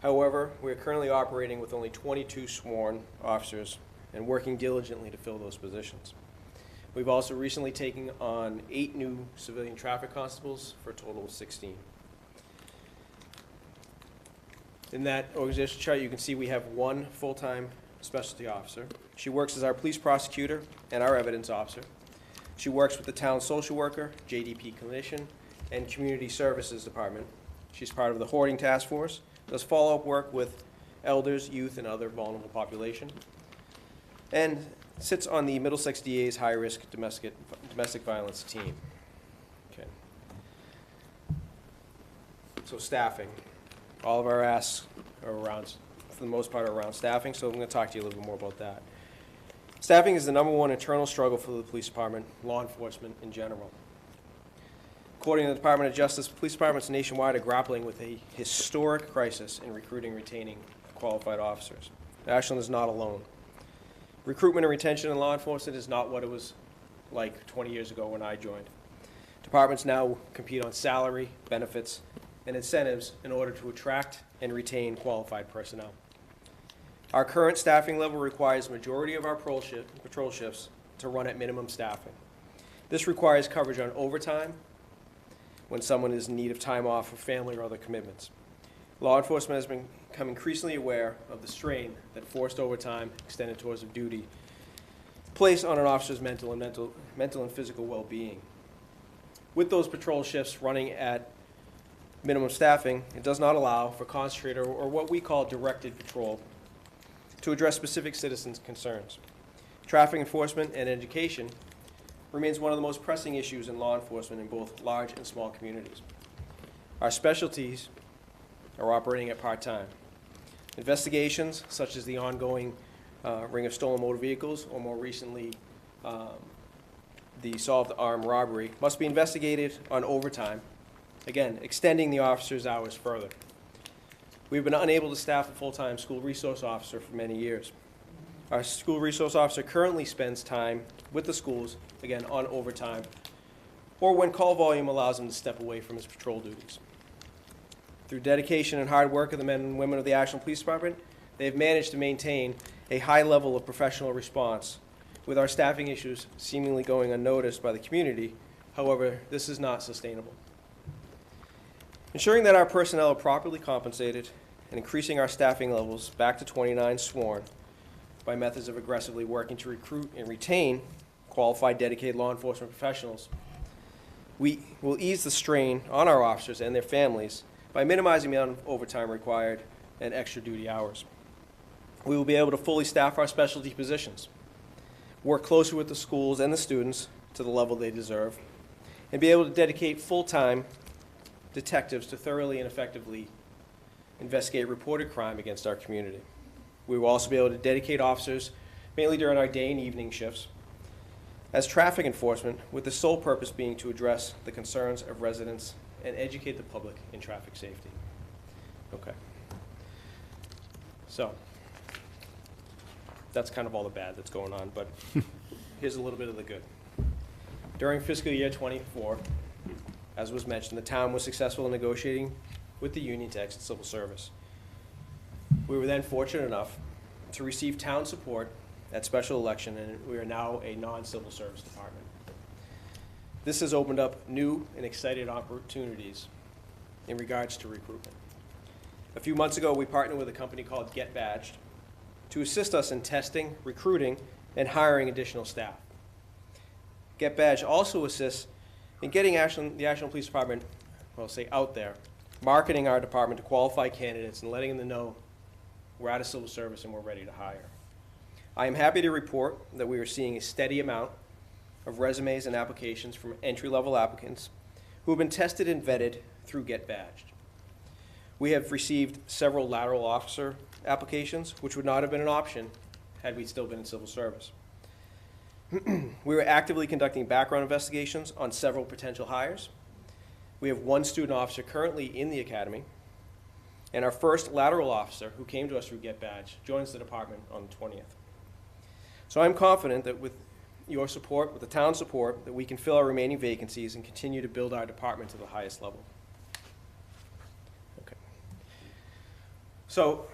However, we're currently operating with only 22 sworn officers and working diligently to fill those positions. We've also recently taken on 8 new civilian traffic constables for a total of 16. In that organizational chart, you can see we have 1 full-time specialty officer. She works as our police prosecutor and our evidence officer. She works with the town social worker, JDP clinician, and community services department. She's part of the hoarding task force, does follow-up work with elders, youth, and other vulnerable population, and sits on the Middlesex DA's high-risk domestic violence team. Okay. So staffing. All of our asks are around, for the most part, are around staffing, so I'm going to talk to you a little bit more about that. Staffing is the #1 internal struggle for the police department, law enforcement in general. According to the Department of Justice, police departments nationwide are grappling with a historic crisis in recruiting and retaining qualified officers. Ashland is not alone. Recruitment and retention in law enforcement is not what it was like 20 years ago when I joined. Departments now compete on salary, benefits, and incentives in order to attract and retain qualified personnel. Our current staffing level requires the majority of our patrol shifts to run at minimum staffing. This requires coverage on overtime when someone is in need of time off for family or other commitments. Law enforcement has become increasingly aware of the strain that forced overtime, extended tours of duty, place on an officer's mental and physical well-being. With those patrol shifts running at minimum staffing, it does not allow for concentrated or what we call directed patrol to address specific citizens' concerns. Traffic enforcement and education remains one of the most pressing issues in law enforcement in both large and small communities. Our specialties are operating at part-time. Investigations, such as the ongoing ring of stolen motor vehicles, or more recently, the solved armed robbery, must be investigated on overtime, again, extending the officer's hours further. We've been unable to staff a full-time school resource officer for many years. Our school resource officer currently spends time with the schools, again, on overtime, or when call volume allows him to step away from his patrol duties. Through dedication and hard work of the men and women of the Ashland Police Department, they have managed to maintain a high level of professional response, with our staffing issues seemingly going unnoticed by the community. However, this is not sustainable. Ensuring that our personnel are properly compensated and increasing our staffing levels back to 29 sworn by methods of aggressively working to recruit and retain qualified, dedicated law enforcement professionals, we will ease the strain on our officers and their families by minimizing the amount of overtime required and extra duty hours. We will be able to fully staff our specialty positions, work closer with the schools and the students to the level they deserve, and be able to dedicate full-time detectives to thoroughly and effectively investigate reported crime against our community. We will also be able to dedicate officers, mainly during our day and evening shifts, as traffic enforcement, with the sole purpose being to address the concerns of residents and educate the public in traffic safety. Okay. So, that's kind of all the bad that's going on, but here's a little bit of the good. During fiscal year '24, as was mentioned, the town was successful in negotiating with the union to exit civil service. We were then fortunate enough to receive town support at special election, and we are now a non-civil service department. This has opened up new and exciting opportunities in regards to recruitment. A few months ago, we partnered with a company called Get Badged to assist us in testing, recruiting, and hiring additional staff. Get Badged also assists in getting the Ashland Police Department, well, say out there, marketing our department to qualified candidates and letting them know we're out of civil service and we're ready to hire. I am happy to report that we are seeing a steady amount of resumes and applications from entry-level applicants who have been tested and vetted through Get Badged. We have received several lateral officer applications, which would not have been an option had we still been in civil service. We are actively conducting background investigations on several potential hires. We have one student officer currently in the academy, and our first lateral officer, who came to us through Get Badged, joins the department on the 20th. So I'm confident that with your support, with the town's support, that we can fill our remaining vacancies and continue to build our department to the highest level. Okay. So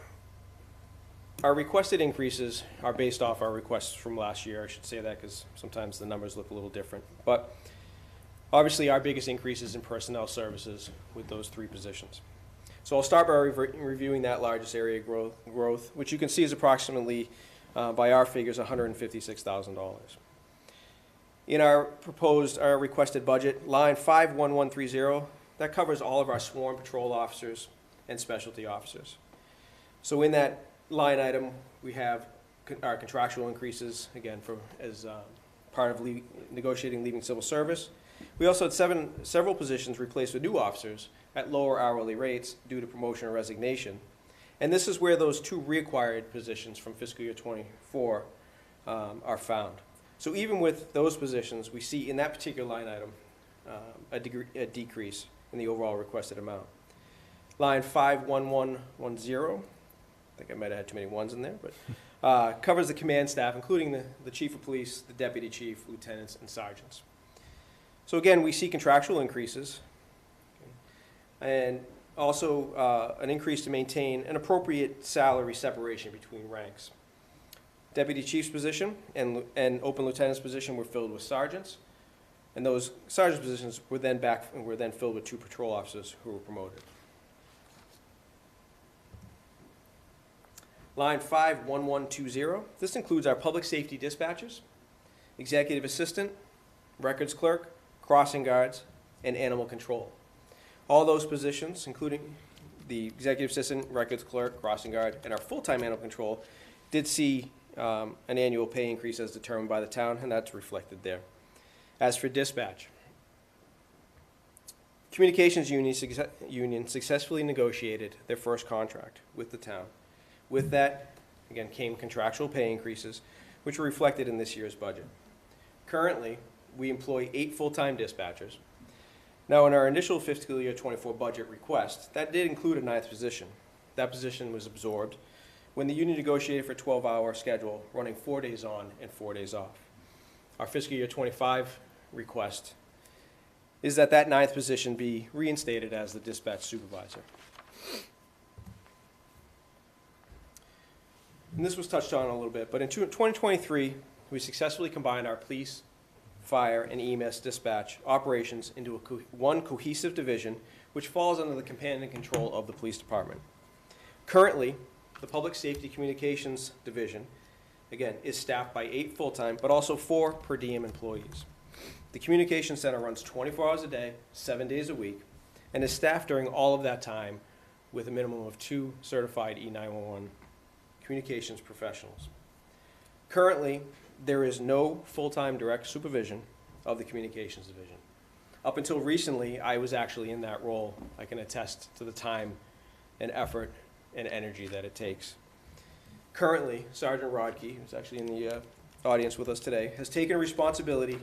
our requested increases are based off our requests from last year. I should say that because sometimes the numbers look a little different. But obviously our biggest increase is in personnel services with those 3 positions. So I'll start by reviewing that largest area growth, which you can see is approximately, by our figures, $156,000. In our requested budget, line 51130, that covers all of our sworn patrol officers and specialty officers. So in that line item, we have our contractual increases, again, as part of negotiating leaving civil service. We also had several positions replaced with new officers at lower hourly rates due to promotion or resignation. And this is where those 2 reacquired positions from fiscal year 24 are found. So even with those positions, we see in that particular line item a decrease in the overall requested amount. Line 51110, I think I might have had too many ones in there, but covers the command staff, including the chief of police, the deputy chief, lieutenants, and sergeants. So again, we see contractual increases, and also an increase to maintain an appropriate salary separation between ranks. Deputy chief's position and open lieutenant's position were filled with sergeants, and those sergeant positions were then filled with 2 patrol officers who were promoted. Line 51120, this includes our public safety dispatchers, executive assistant, records clerk, crossing guards, and animal control. All those positions, including the executive assistant, records clerk, crossing guard, and our full-time animal control, did see an annual pay increase as determined by the town, and that's reflected there. As for dispatch, Communications Union successfully negotiated their first contract with the town. With that, again, came contractual pay increases, which were reflected in this year's budget. Currently, we employ 8 full-time dispatchers. Now, in our initial fiscal year 24 budget request, that did include a 9th position. That position was absorbed when the union negotiated for a 12-hour schedule, running 4 days on and 4 days off. Our fiscal year 25 request is that 9th position be reinstated as the dispatch supervisor. And this was touched on a little bit, but in 2023, we successfully combined our police, fire, and EMS dispatch operations into one cohesive division, which falls under the command and control of the police department. Currently, the Public Safety Communications Division, again, is staffed by 8 full-time, but also 4 per diem employees. The Communications Center runs 24 hours a day, 7 days a week, and is staffed during all of that time with a minimum of 2 certified E911 communications professionals. Currently, there is no full-time direct supervision of the Communications Division. Up until recently, I was actually in that role. I can attest to the time and effort and energy that it takes. Currently, Sergeant Rodkey, who's actually in the audience with us today, has taken responsibility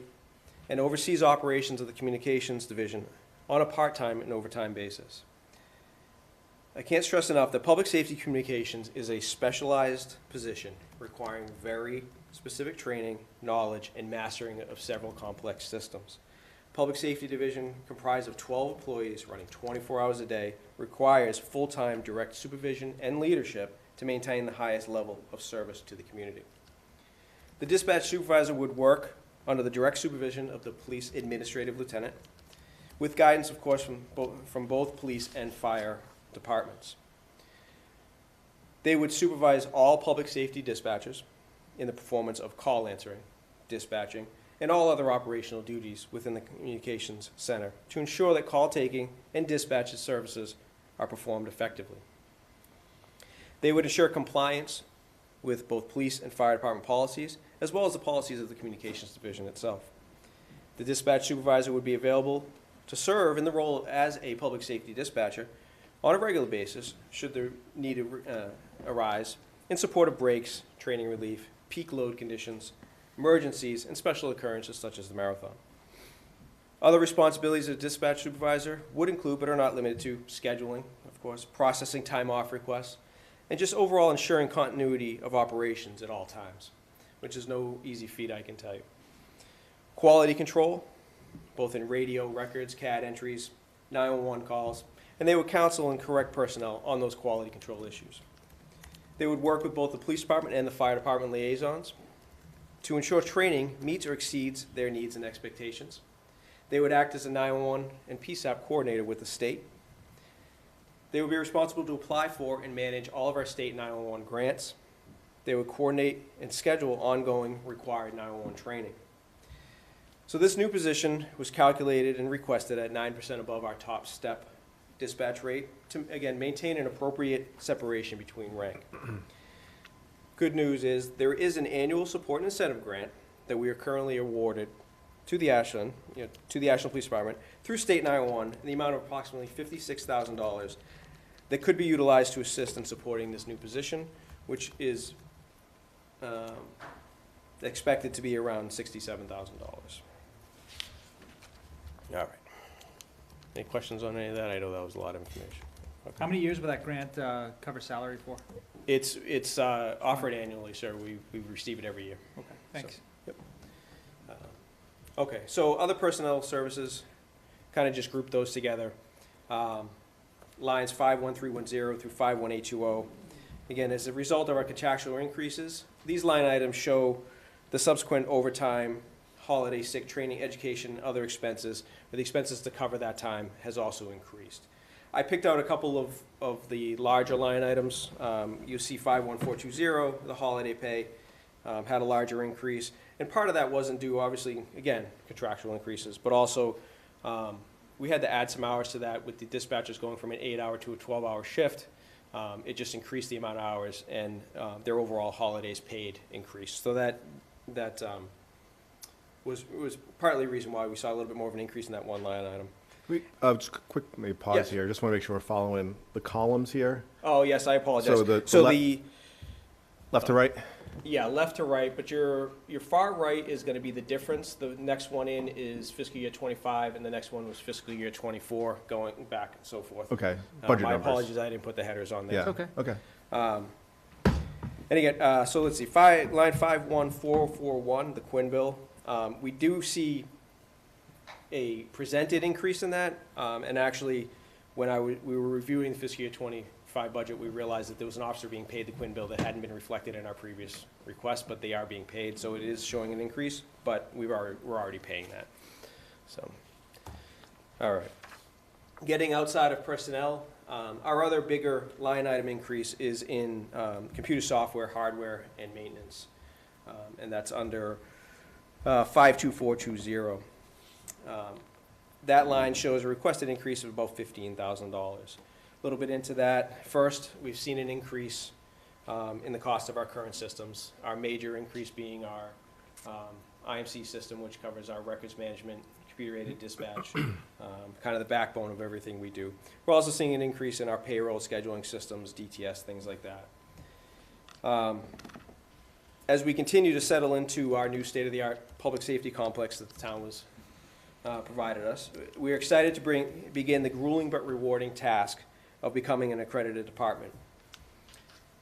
and oversees operations of the Communications Division on a part-time and overtime basis. I can't stress enough that public safety communications is a specialized position requiring very specific training, knowledge, and mastering of several complex systems. Public Safety Division, comprised of 12 employees running 24 hours a day, requires full-time direct supervision and leadership to maintain the highest level of service to the community. The dispatch supervisor would work under the direct supervision of the police administrative lieutenant, with guidance, of course, from both police and fire departments. They would supervise all public safety dispatchers in the performance of call answering, dispatching, and all other operational duties within the communications center to ensure that call taking and dispatch services are performed effectively. They would ensure compliance with both police and fire department policies, as well as the policies of the communications division itself. The dispatch supervisor would be available to serve in the role as a public safety dispatcher on a regular basis, should the need arise, in support of breaks, training relief, peak load conditions, emergencies, and special occurrences such as the marathon. Other responsibilities of the dispatch supervisor would include, but are not limited to, scheduling, of course, processing time off requests, and just overall ensuring continuity of operations at all times, which is no easy feat, I can tell you. Quality control, both in radio records, CAD entries, 911 calls, and they would counsel and correct personnel on those quality control issues. They would work with both the police department and the fire department liaisons to ensure training meets or exceeds their needs and expectations. They would act as a 911 and PSAP coordinator with the state. They would be responsible to apply for and manage all of our state 911 grants. They would coordinate and schedule ongoing required 911 training. So this new position was calculated and requested at 9% above our top step dispatch rate to, again, maintain an appropriate separation between rank. Good news is there is an annual support and incentive grant that we are currently awarded to the Ashland, to the Ashland Police Department through State 911 in the amount of approximately $56,000 that could be utilized to assist in supporting this new position, which is expected to be around $67,000. All right. Any questions on any of that? I know that was a lot of information. Okay. How many years will that grant cover salary for? It's offered annually, sir. We receive it every year. Okay, thanks. Yep. Okay, so other personnel services, kind of just group those together. Lines 51310 through 51820. Again, as a result of our contractual increases, these line items show the subsequent overtime, holiday, sick, training, education, other expenses, or the expenses to cover that time has also increased. I picked out a couple of the larger line items. You see 51420, the holiday pay, had a larger increase. And part of that wasn't due, obviously, again, contractual increases, but also we had to add some hours to that with the dispatchers going from an 8-hour to a 12-hour shift. It just increased the amount of hours, and their overall holidays paid increased. So that was partly the reason why we saw a little bit more of an increase in that one line item. Just quick, maybe pause Yes. here. Just want to make sure we're following the columns here. Oh, yes, I apologize. So left to right? Yeah, left to right, but your far right is going to be the difference. The next one in is fiscal year 25, and the next one was fiscal year 24, going back and so forth. Okay, budget My numbers. apologies, I didn't put the headers on there. Yeah. Okay. Okay. And again, so let's see, line 51441, the Quinn bill. We do see a presented increase in that, and actually, when we were reviewing the fiscal year 25 budget, we realized that there was an officer being paid the Quinn bill that hadn't been reflected in our previous request, but they are being paid, so it is showing an increase, but we're already paying that. So, all right. Getting outside of personnel, our other bigger line item increase is in computer software, hardware, and maintenance, and that's under 52420. That line shows a requested increase of about $15,000. A little bit into that. First, we've seen an increase in the cost of our current systems. Our major increase being our IMC system, which covers our records management, computer-aided dispatch, kind of the backbone of everything we do. We're also seeing an increase in our payroll scheduling systems, DTS, things like that. As we continue to settle into our new state-of-the-art public safety complex that the town was provided us, we are excited to begin the grueling but rewarding task of becoming an accredited department.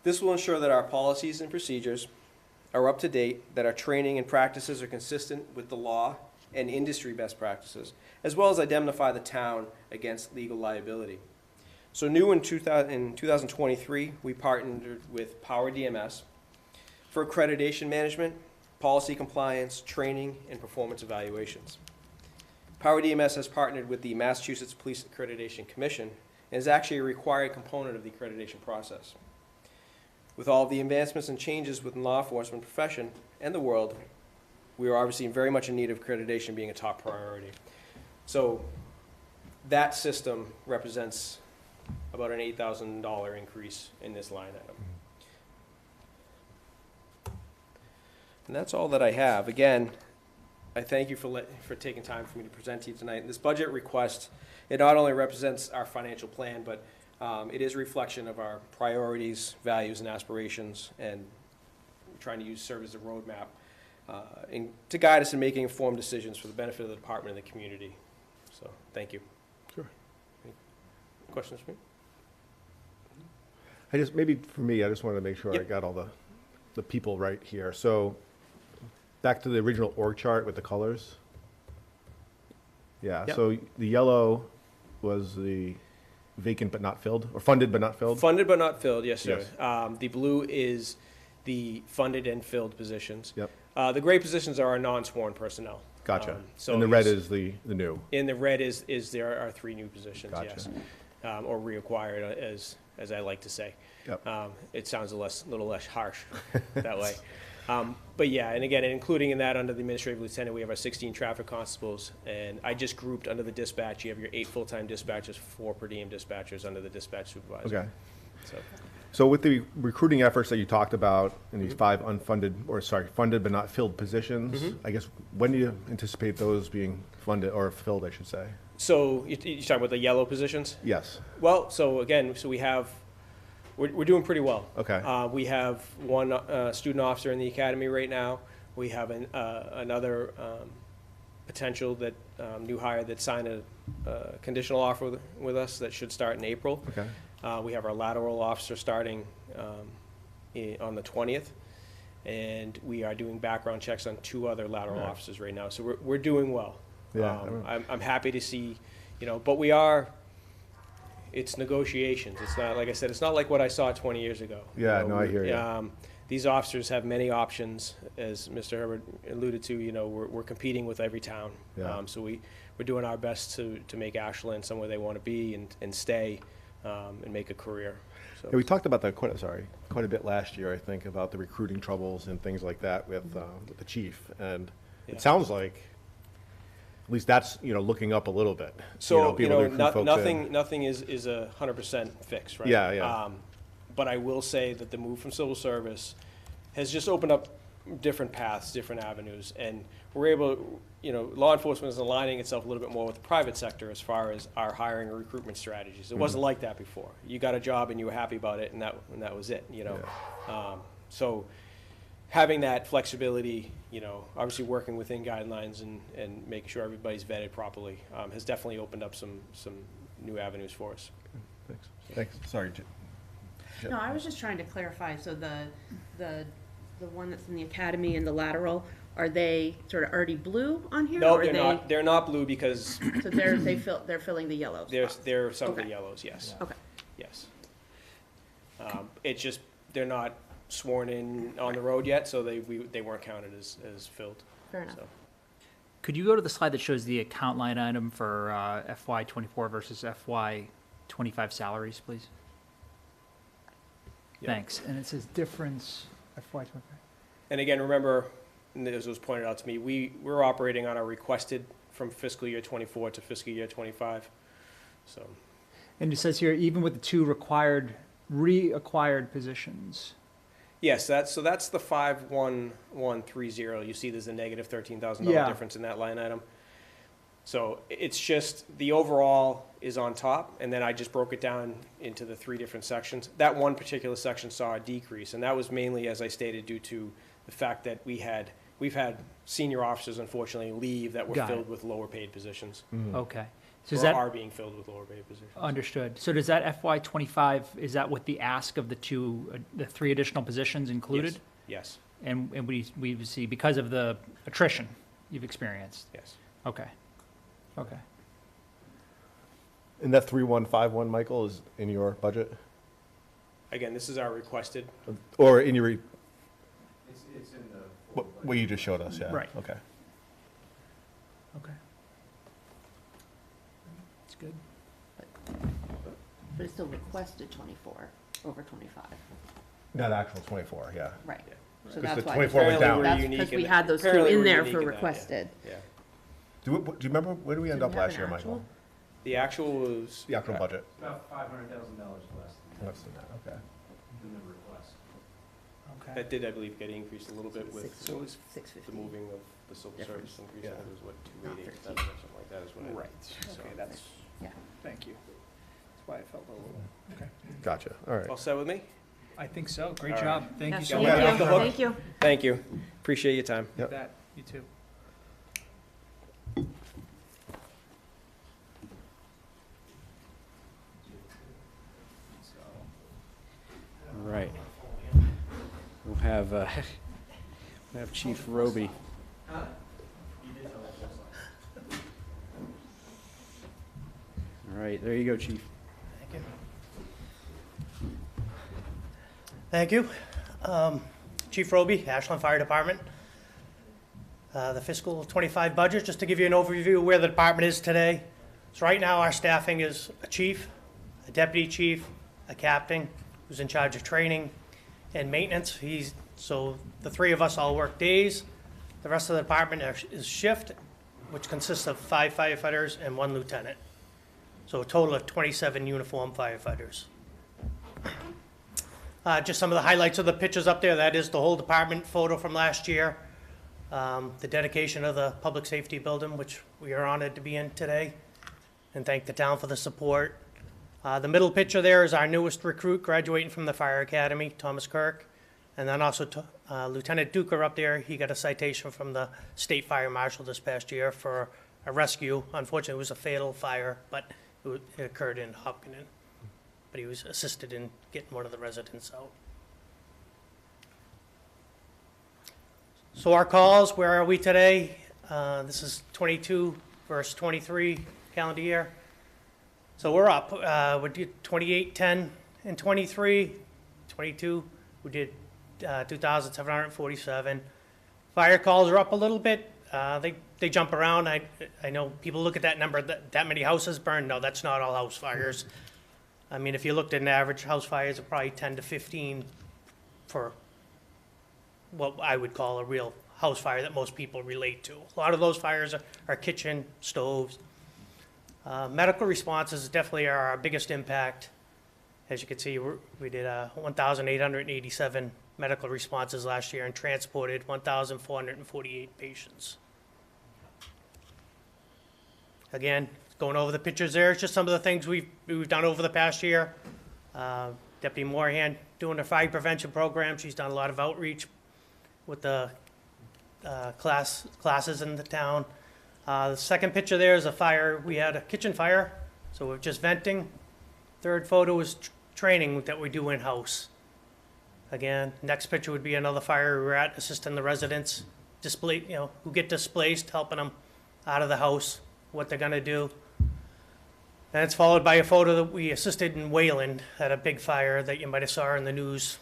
This will ensure that our policies and procedures are up to date, that our training and practices are consistent with the law and industry best practices, as well as identify the town against legal liability. So new in 2023, we partnered with Power DMS for accreditation management, policy compliance, training, and performance evaluations. Power DMS has partnered with the Massachusetts Police Accreditation Commission and is actually a required component of the accreditation process. With all of the advancements and changes within law enforcement profession and the world, we are obviously very much in need of accreditation being a top priority. So that system represents about an $8,000 increase in this line item. And that's all that I have. Again, I thank you for taking time for me to present to you tonight. This budget request, it not only represents our financial plan, but it is a reflection of our priorities, values, and aspirations, and trying to serve as a roadmap to guide us in making informed decisions for the benefit of the department and the community. So, thank you. Sure. Any questions for me? Maybe for me, I just wanted to make sure I Yep. got all the people right here. So back to the original org chart with the colors. Yeah, Yep. so the yellow was the vacant but not filled, or funded but not filled? Funded but not filled, yes, sir. Yes. The blue is the funded and filled positions. Yep, The gray positions are our non-sworn personnel. gotcha. So And the red yes. is the new. In the red is there are 3 new positions, Gotcha. yes. Or reacquired, as I like to say. Yep. It sounds a little less harsh that way. But yeah, and again, including in that under the administrative lieutenant, we have our 16 traffic constables, and I just grouped under the dispatch, you have your 8 full-time dispatchers, 4 per diem dispatchers under the dispatch supervisor. Okay. So, So with the recruiting efforts that you talked about in these 5 funded but not filled positions, I guess, when do you anticipate those being funded, or filled, I should say? so you're talking about the yellow positions? Yes, Well, so again, we're doing pretty well. okay, We have 1 student officer in the academy right now. We have another potential new hire that signed a conditional offer with us that should start in April. okay, We have our lateral officer starting on the 20th, and we are doing background checks on 2 other lateral Alright. officers right now. So we're doing well. Yeah, I'm happy to see, but it's negotiations. It's not, like I said, it's not like what I saw 20 years ago. Yeah, no, I hear you. These officers have many options, as Mr. Herbert alluded to, we're competing with every town. Yeah. So we're doing our best to make Ashland somewhere they want to be and stay, and make a career. So. Yeah, we talked about that quite a bit last year, I think, about the recruiting troubles and things like that with the chief. And Yeah. it sounds like, at least that's, looking up a little bit. So, be able to recruit folks in. nothing is 100% fixed, right? Yeah, yeah. But I will say that the move from civil service has just opened up different paths, different avenues, and we're able, law enforcement is aligning itself a little bit more with the private sector as far as our hiring and recruitment strategies. It wasn't like that before. You got a job and you were happy about it, and that was it, So having that flexibility, obviously working within guidelines and making sure everybody's vetted properly, has definitely opened up some new avenues for us. Thanks. Sorry, Jim. No, I was just trying to clarify, so the one that's in the academy and the lateral, are they sort of already blue on here? No, or are they're they- not. They're not blue because So they're filling the yellows? they're some of the Okay. yellows. Yes. Okay, Yes. It's just they're not sworn in on the road yet, so they weren't counted as filled. fair enough. So. Could you go to the slide that shows the account line item for FY '24 versus FY '25 salaries, please? Yeah. Thanks. And it says difference FY '25. And again, remember, and as was pointed out to me, we're operating on our requested from fiscal year '24 to fiscal year '25. So. And it says here, even with the 2 reacquired positions. Yes, that's the 51130. You see there's a negative $13,000 Yeah. difference in that line item. So it's just the overall is on top, and then I just broke it down into the 3 different sections. That one particular section saw a decrease, and that was mainly, as I stated, due to the fact that we've had senior officers unfortunately leave that were Got it. filled with lower paid positions, Okay. So is or that are being filled with lower paid positions. understood? So does that FY '25, is that with the ask of the 3 additional positions included? Yes, And we see because of the attrition you've experienced? yes. Okay. Okay. And that 3151, Michael, is in your budget? Again, this is our requested. Or in your, It's in the. What you just showed us, yeah. Right. Okay. Okay. That's good. But it's still requested 24 over 25. Not actual 24, yeah. Right. So Because that's the why. 24 went Apparently down. we're That's unique because in we that- had those two apparently in we're there unique for in that, yeah. requested. Yeah. Do you remember, where do we end Do up we have last an year, actual? Michael? The actual was. The actual budget? About $500,000 less Less than that, okay. than the request. Okay. That did, I believe, get increased a little bit with Six- what was 650. the moving of the civil Difference. service increase. Yeah. I think it was what, Not 287 or 13. something like that is what I. Right, so. okay, that's, Yeah. thank you. That's why I felt a little, okay. Gotcha, all right. All set with me? I think so, great All job, thank you Yes, so thank much. Off the hook. Thank you. Thank you. Appreciate your time. Yep. That, you too. All right. We'll have, Chief Roby. All right, there you go, Chief. Thank you. Chief Roby, Ashland Fire Department. The fiscal '25 budget, just to give you an overview of where the department is today. So right now, our staffing is a chief, a deputy chief, a captain, who's in charge of training and maintenance. So the three of us all work days. The rest of the department is shift, which consists of 5 firefighters and 1 lieutenant. So a total of 27 uniformed firefighters. Just some of the highlights of the pictures up there. That is the whole department photo from last year. The dedication of the public safety building, which we are honored to be in today, and thank the town for the support. The middle picture there is our newest recruit graduating from the fire academy, Thomas Kirk. And then also Lieutenant Duker up there, he got a citation from the state fire marshal this past year for a rescue. Unfortunately, it was a fatal fire, but it occurred in Hopkinton. But he was assisted in getting one of the residents out. So our calls, where are we today? This is 22 versus 23 calendar year. So we're up. We did 28, 10, and 23. 22, we did 2,747. Fire calls are up a little bit. They jump around. I know people look at that number, that many houses burned. No, that's not all house fires. I mean, if you looked at an average, house fires are probably 10 to 15 for what I would call a real house fire that most people relate to. A lot of those fires are kitchen, stoves. Medical responses definitely are our biggest impact. As you can see, we did 1,887 medical responses last year and transported 1,448 patients. Again, going over the pictures there, it's just some of the things we've done over the past year. Deputy Moorhan doing the fire prevention program. She's done a lot of outreach with the classes in the town. The second picture there is a fire. We had a kitchen fire, so we're just venting. Third photo is training that we do in-house. Again, next picture would be another fire we're at, assisting the residents, who get displaced, helping them out of the house, what they're gonna do. And it's followed by a photo that we assisted in Wayland at a big fire that you might have saw in the news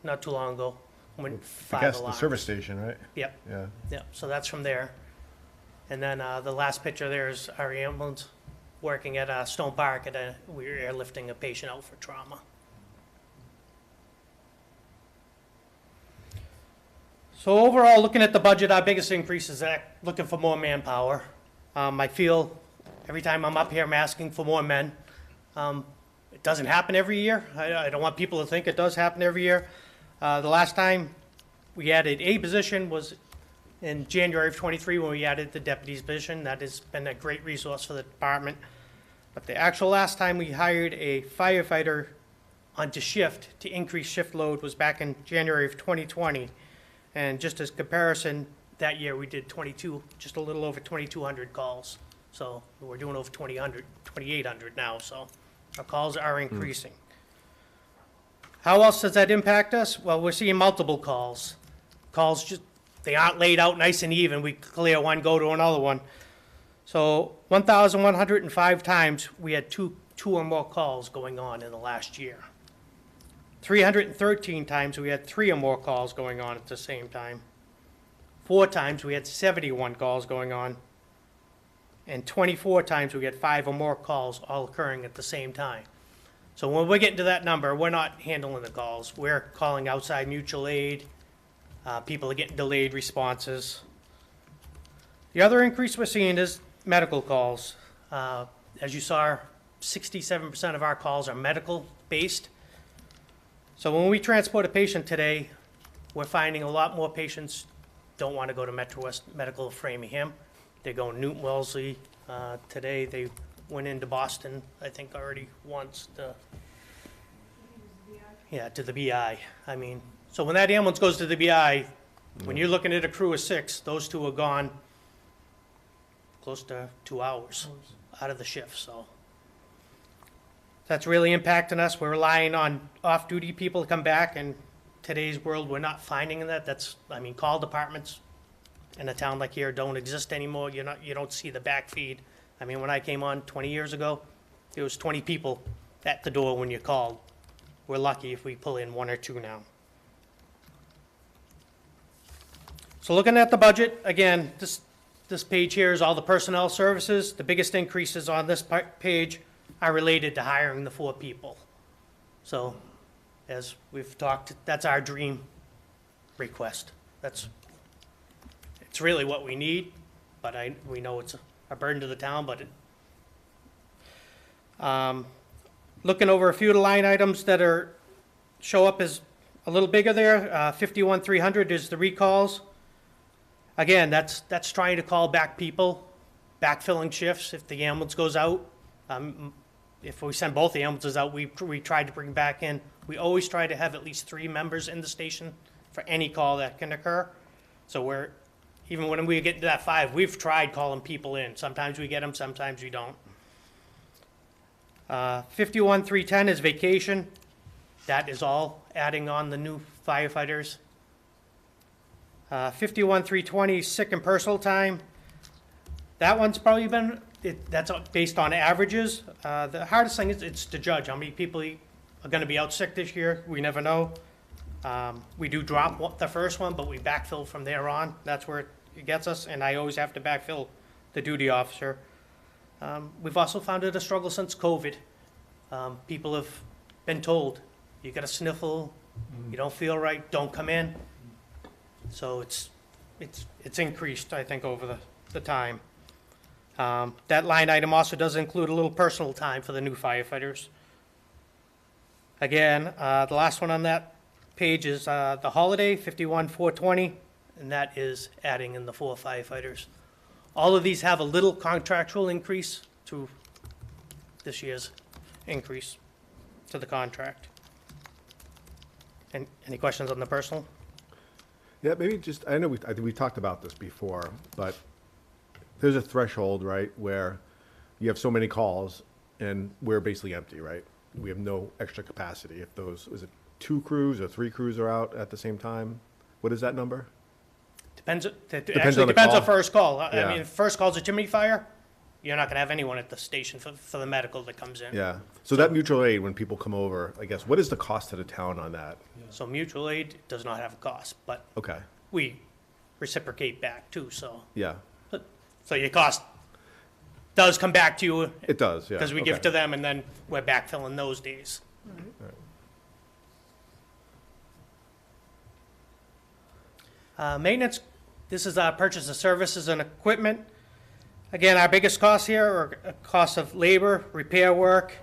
not too long ago. When I 5 guess the alarms. service station, right? Yep. Yeah. Yeah, so that's from there. And then the last picture there is our ambulance working at Stone Park we're airlifting a patient out for trauma. So overall, looking at the budget, our biggest increase is looking for more manpower. I feel every time I'm up here, I'm asking for more men. It doesn't happen every year. I don't want people to think it does happen every year. The last time we added a position was in January of '23 when we added the deputy's position. That has been a great resource for the department. But the actual last time we hired a firefighter onto shift to increase shift load was back in January of 2020. And just as comparison, that year we did just a little over 2,200 calls. So we're doing over 2,800 now, so our calls are increasing. How else does that impact us? Well, we're seeing multiple calls. They aren't laid out nice and even. We clear one, go to another one. So 1,105 times we had two or more calls going on in the last year. 313 times we had 3 or more calls going on at the same time. 4 times we had 71 calls going on, and 24 times we had 5 or more calls all occurring at the same time. So when we're getting to that number, we're not handling the calls. We're calling outside mutual aid. People are getting delayed responses. The other increase we're seeing is medical calls. As you saw, 67% of our calls are medical-based. So when we transport a patient today, we're finding a lot more patients don't want to go to Metro West Medical of Framingham. They're going Newton Wellesley. Today, they went into Boston, I think already once, to the BI. I mean, so when that ambulance goes to the BI, when you're looking at a crew of 6, those 2 are gone close to 2 hours out of the shift, so. That's really impacting us. We're relying on off-duty people to come back, and today's world, we're not finding that. Call departments in a town like here don't exist anymore. You don't see the back feed. When I came on 20 years ago, there was 20 people at the door when you called. We're lucky if we pull in 1 or 2 now. So looking at the budget, again, this page here is all the personnel services. The biggest increases on this page are related to hiring the 4 people. So as we've talked, that's our dream request. It's really what we need, but we know it's a burden to the town, but looking over a few of the line items that show up as a little bigger there, 51,300 is the recalls. Again, that's trying to call back people, backfilling shifts if the ambulance goes out. If we send both the ambulances out, we try to bring back in. We always try to have at least 3 members in the station for any call that can occur. So even when we get to that 5, we've tried calling people in. Sometimes we get them, sometimes we don't. 51,310 is vacation. That is all adding on the new firefighters. 51,320 sick and personal time. That one's probably been, that's based on averages. The hardest thing is it's to judge how many people are going to be out sick this year. We never know. We do drop the first one, but we backfill from there on. That's where it gets us, and I always have to backfill the duty officer. We've also found it a struggle since COVID. People have been told, you got a sniffle, you don't feel right, don't come in. So it's increased, I think, over the time. That line item also does include a little personal time for the new firefighters. Again, the last one on that page is the holiday, 51,420, and that is adding in the 4 firefighters. All of these have a little contractual increase to this year's increase to the contract. And any questions on the personal? Yeah, maybe just, I know I think we talked about this before, but there's a threshold, right, where you have so many calls and we're basically empty, right? We have no extra capacity. If is it 2 crews or 3 crews are out at the same time? What is that number? Depends on the on call. first call. Yeah. If first call's a chimney fire, you're not gonna have anyone at the station for the medical that comes in. Yeah. So that mutual aid, when people come over, I guess, what is the cost to the town on that? So mutual aid does not have a cost, but Okay. we reciprocate back too, so. Yeah. So your cost does come back to you. It does, yeah. Because we give Okay. to them and then we're backfilling those days. Maintenance, this is our purchase of services and equipment. Again, our biggest costs here are cost of labor, repair work,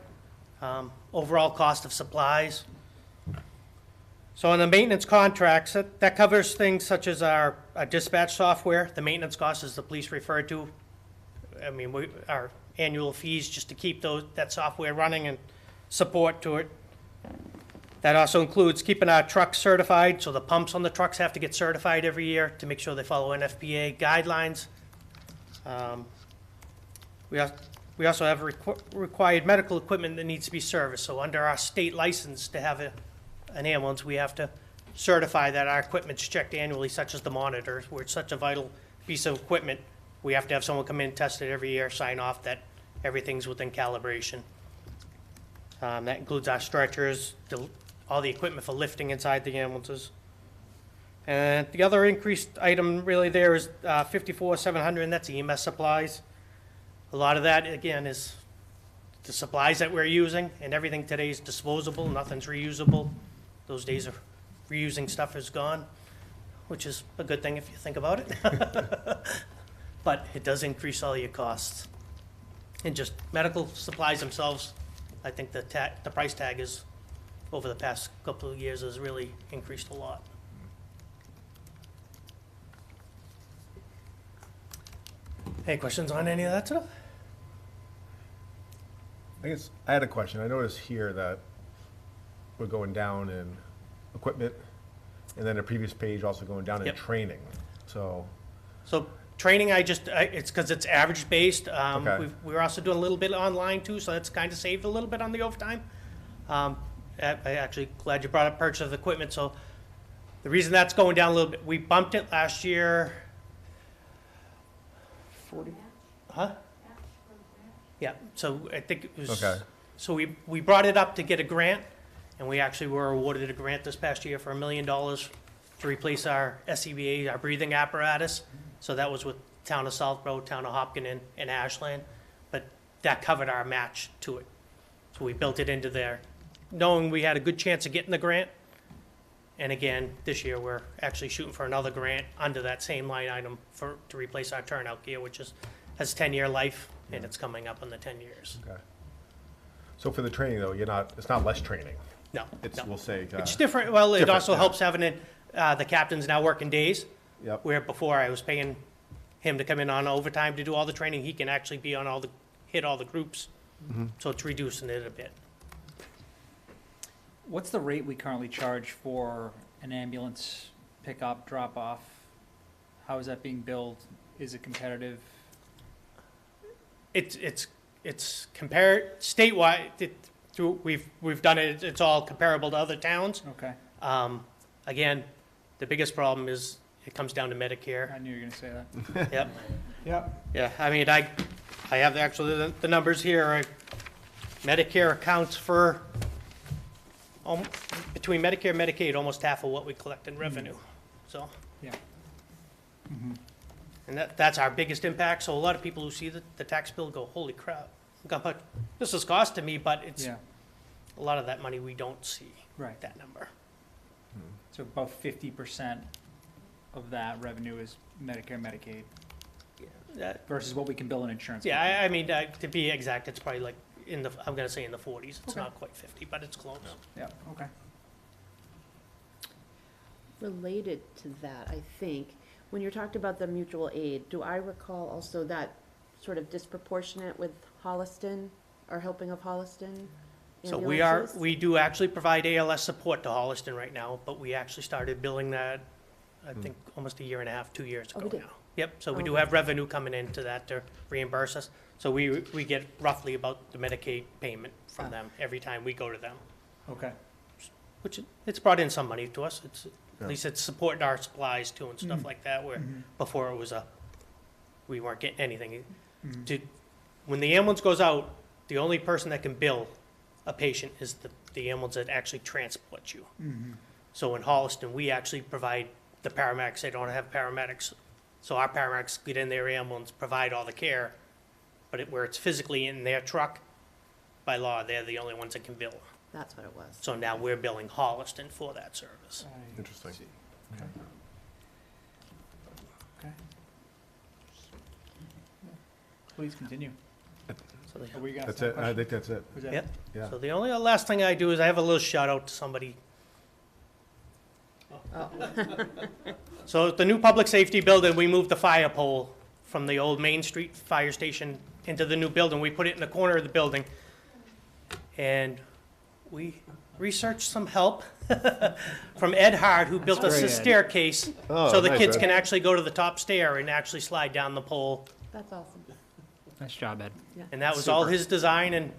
overall cost of supplies. So on the maintenance contracts, that covers things such as our dispatch software. The maintenance cost is the police referred to. Our annual fees just to keep that software running and support to it. That also includes keeping our trucks certified, so the pumps on the trucks have to get certified every year to make sure they follow NFPA guidelines. We also have required medical equipment that needs to be serviced. So under our state license to have an ambulance, we have to certify that our equipment's checked annually, such as the monitors, where it's such a vital piece of equipment. We have to have someone come in, test it every year, sign off that everything's within calibration. That includes our stretchers, all the equipment for lifting inside the ambulances. And the other increased item really there is 54,700, and that's EMS supplies. A lot of that, again, is the supplies that we're using, and everything today is disposable, nothing's reusable. Those days of reusing stuff is gone, which is a good thing if you think about it. But it does increase all your costs. And just medical supplies themselves, I think the price tag is, over the past couple of years, has really increased a lot. Any questions on any of that stuff? I guess I had a question. I noticed here that we're going down in equipment, and then the previous page also going down in Yep. training. So, So training, it's because it's average based. Okay. We're also doing a little bit online too, so that's kind of saved a little bit on the overtime. I actually glad you brought up purchase of equipment. So the reason that's going down a little bit, we bumped it last year. 40, huh? Yeah, so I think it was. Okay. So we brought it up to get a grant, and we actually were awarded a grant this past year for $1 million to replace our SCBA, our breathing apparatus. So that was with Town of Southborough, Town of Hopkinton, and Ashland, but that covered our match to it. So we built it into there, knowing we had a good chance of getting the grant. And again, this year, we're actually shooting for another grant under that same line item to replace our turnout gear, which has 10-year life, and it's coming up on the 10 years. okay. So for the training though, it's not less training. No, It's, no. we'll say. It's different. Well, it different, also yeah. helps having it, the captains now working days, Yep. where before I was paying him to come in on overtime to do all the training. He can actually be on hit all the groups. So it's reducing it a bit. What's the rate we currently charge for an ambulance pickup, drop-off? How is that being billed? Is it competitive? It's compared statewide. We've done it. It's all comparable to other towns. Okay, Again, the biggest problem is it comes down to Medicare. I knew you were gonna say that. Yep. Yep. Yeah, I mean, I have actually the numbers here. Medicare accounts for, between Medicare and Medicaid, almost half of what we collect in revenue, so. Yeah. And that's our biggest impact, so a lot of people who see the tax bill go, holy crap, look how much this is costing me, but it's, Yeah, a lot of that money we don't see, right. that number. So about 50% of that revenue is Medicare, Medicaid That- versus what we can bill in insurance. Yeah, I mean, to be exact, it's probably like I'm gonna say in the 40s, it's Okay. not quite 50, but it's close. Yeah, okay. Related to that, I think, when you talked about the mutual aid, do I recall also that sort of disproportionate with Holliston, or helping of Holliston? So ambulances? we do actually provide ALS support to Holliston right now, but we actually started billing that, I think, almost a year and a half, 2 years Oh, ago we did? now. Yep, so we Oh, do okay. have revenue coming into that to reimburse us. So we get roughly about the Medicaid payment from Ah. them every time we go to them, Okay. which it's brought in some money to us. Yeah. At least it's supporting our supplies too and stuff like that, where before it was we weren't getting anything. When the ambulance goes out, the only person that can bill a patient is the ambulance that actually transports you. So in Holliston, we actually provide the paramedics. They don't have paramedics. So our paramedics get in their ambulance, provide all the care, but where it's physically in their truck, by law, they're the only ones that can bill. That's what it was. So now we're billing Holliston for that service. Interesting. Okay. Please continue. So they- Are we gonna That's ask it. that I question? think that's it. Was that- Yep. Yeah. So the only last thing I do is I have a little shout out to somebody. So the new public safety building, we moved the fire pole from the old Main Street Fire Station into the new building. We put it in the corner of the building. And we researched some help from Ed Hart, who built us a great, Ed. staircase. Oh, So the nice, kids Ed. can actually go to the top stair and actually slide down the pole. That's awesome. Nice job, Ed. And that was all his design, and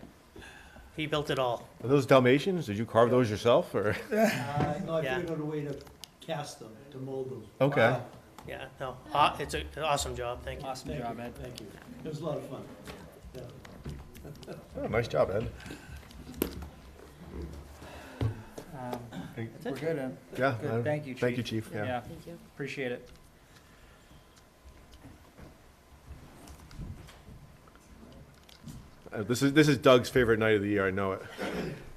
he built it all. Are those Dalmatians? Did you carve those yourself, or? No, I Yeah. figured out a way to cast them, to mold them. Okay. Wow. Yeah, no, it's an awesome job, thank you. Awesome Thank job, you, Ed. Thank you. It was a lot of fun. Yeah. Oh, nice job, Ed. We're good. Yeah. Good. Thank you, Thank you, Chief. Chief, yeah. Yeah, Thank you. appreciate it. This is Doug's favorite night of the year, I know it.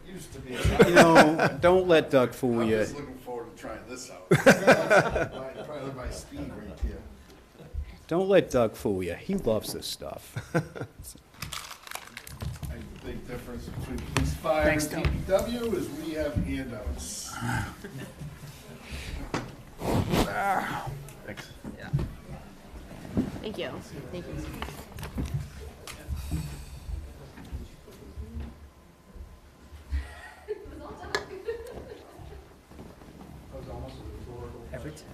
Used to be. You know, don't let Doug fool I'm you. just looking forward to trying this out. Probably my speed right here. Don't let Doug fool you. He loves this stuff. The big difference between police fire Thanks, and Doug. DPW is we have handouts. Thanks. Thank you. Thank you. Every time.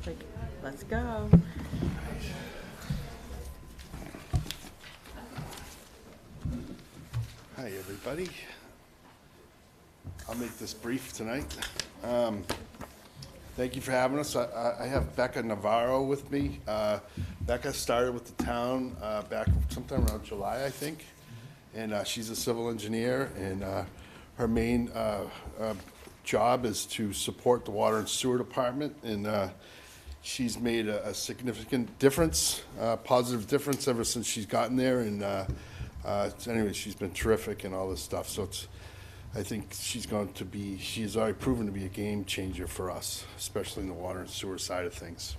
Like, let's go. Hi, everybody. I'll make this brief tonight. Thank you for having us. I have Becca Navarro with me. Becca started with the town back sometime around July, I think. And she's a civil engineer, and her main job is to support the water and sewer department. And she's made a significant difference, positive difference ever since she's gotten there. And anyway, she's been terrific and all this stuff. So I think she's already proven to be a game changer for us, especially in the water and sewer side of things.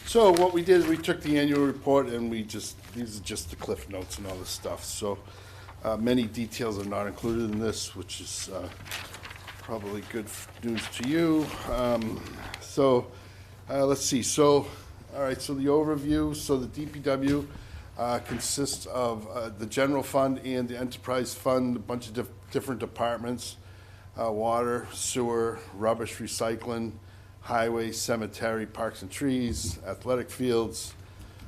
So what we did is we took the annual report and these are just the cliff notes and all this stuff. So many details are not included in this, which is probably good news to you. Let's see. So, all right, so the overview. So the DPW consists of the general fund and the enterprise fund, a bunch of different departments, water, sewer, rubbish recycling, highway, cemetery, parks and trees, athletic fields,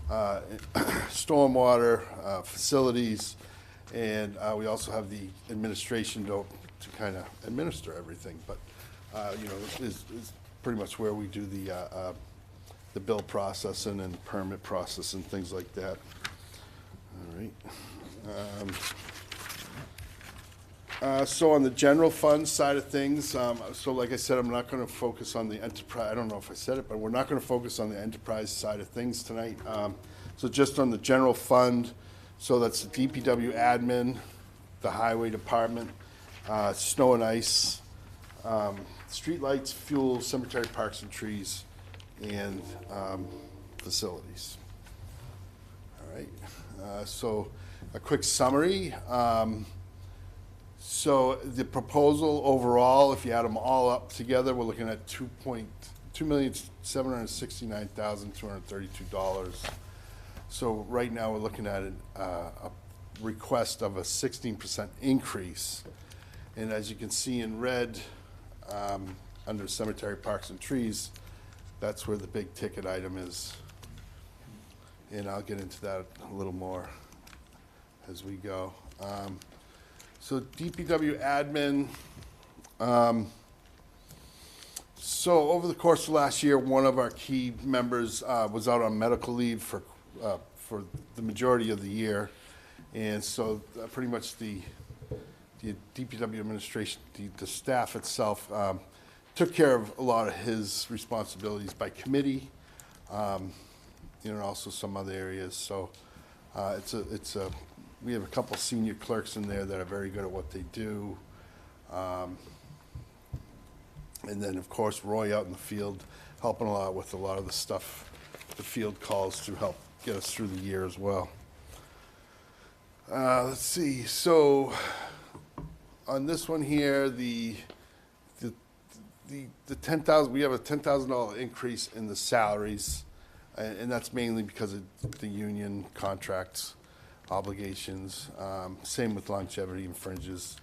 stormwater, facilities, and we also have the administration to kind of administer everything. But is pretty much where we do the bill processing and permit process and things like that. All right. So on the general fund side of things, so like I said, I'm not going to focus on the enterprise. I don't know if I said it, but we're not going to focus on the enterprise side of things tonight. So just on the general fund, so that's the DPW admin, the highway department, snow and ice, streetlights, fuel, cemetery, parks and trees, and facilities. All right. So a quick summary. So the proposal overall, if you add them all up together, we're looking at $2,769,232. So right now we're looking at a request of a 16% increase. And as you can see in red, under cemetery, parks and trees, that's where the big ticket item is. And I'll get into that a little more as we go. So DPW admin, so over the course of last year, one of our key members was out on medical leave for the majority of the year. And so pretty much the DPW administration, the staff itself, took care of a lot of his responsibilities by committee, and also some other areas. So we have a couple senior clerks in there that are very good at what they do. And then, of course, Roy out in the field, helping a lot with a lot of the stuff, the field calls to help get us through the year as well. Let's see. So on this one here, the 10,000, we have a $10,000 increase in the salaries, and that's mainly because of the union contracts, obligations, same with longevity and fringes.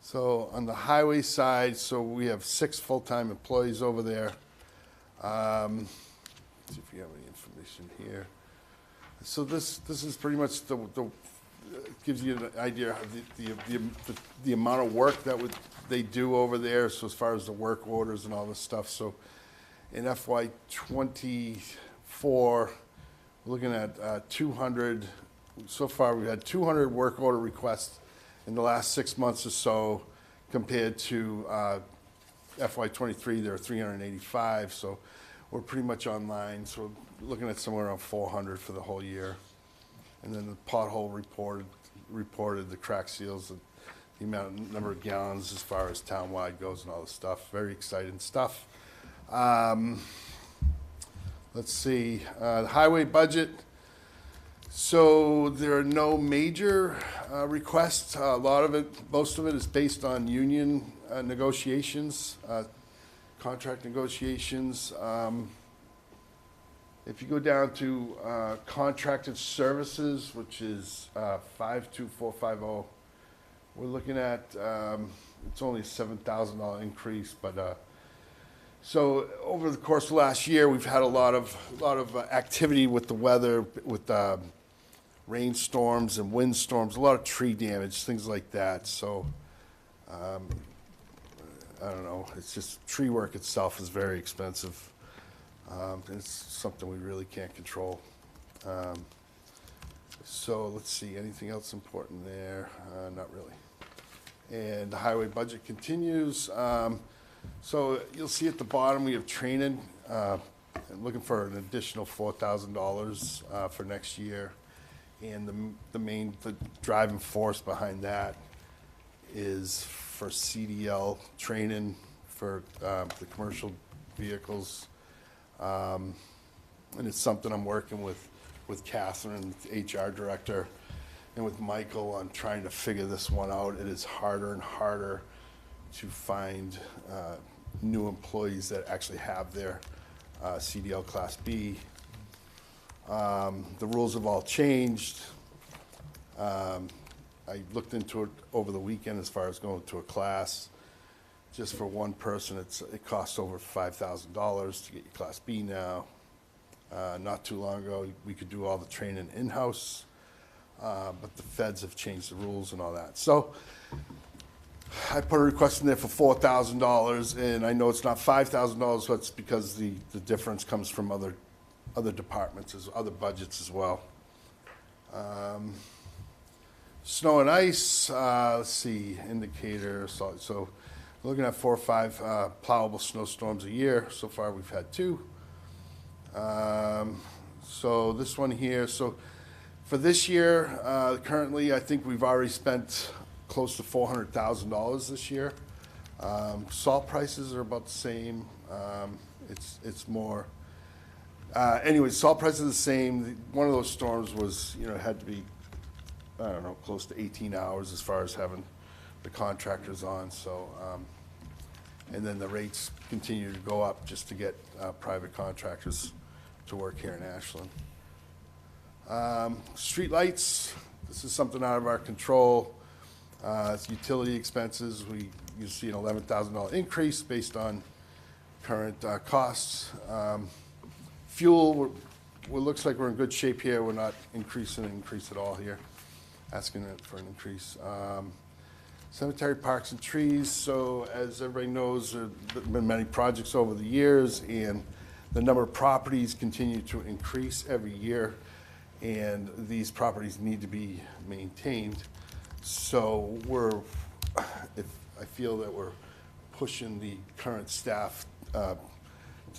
So on the highway side, so we have 6 full-time employees over there. See if you have any information here. So this is pretty much gives you an idea of the amount of work that they do over there, so as far as the work orders and all this stuff. So in FY '24, we're looking at 200, so far we've had 200 work order requests in the last 6 months or so, compared to FY '23, there are 385, so we're pretty much online. So we're looking at somewhere around 400 for the whole year. And then the pothole reported the crack seals, the number of gallons as far as townwide goes and all this stuff. Very exciting stuff. Let's see, the highway budget. So there are no major requests. A lot of it, most of it is based on union negotiations, contract negotiations. If you go down to contracted services, which is 52450, we're looking at, it's only a $7,000 increase, but so over the course of last year, we've had a lot of activity with the weather, with rainstorms and windstorms, a lot of tree damage, things like that. So I don't know, it's just tree work itself is very expensive. It's something we really can't control. So let's see, anything else important there? Not really. And the highway budget continues. So you'll see at the bottom, we have training. I'm looking for an additional $4,000 for next year. And the driving force behind that is for CDL training for the commercial vehicles. And it's something I'm working with Catherine, the HR director, and with Michael on trying to figure this one out. It is harder and harder to find new employees that actually have their CDL Class B. The rules have all changed. I looked into it over the weekend as far as going to a class. Just for one person, it costs over $5,000 to get your Class B now. Not too long ago, we could do all the training in-house, but the feds have changed the rules and all that. So I put a request in there for $4,000, and I know it's not $5,000, but it's because the difference comes from other departments, other budgets as well. Snow and ice, let's see, indicator, so looking at 4 or 5 plowable snowstorms a year. So far, we've had 2. So this one here, so for this year, currently, I think we've already spent close to $400,000 this year. Salt prices are about the same. It's more. Anyway, salt prices are the same. One of those storms was, had to be, I don't know, close to 18 hours as far as having the contractors on. So, and then the rates continue to go up just to get private contractors to work here in Ashland. Street lights, this is something out of our control. It's utility expenses. You see an $11,000 increase based on current costs. Fuel, looks like we're in good shape here. We're not increasing at all here, asking it for an increase. Cemetery, parks, and trees. So as everybody knows, there have been many projects over the years, and the number of properties continue to increase every year, and these properties need to be maintained. So I feel that we're pushing the current staff to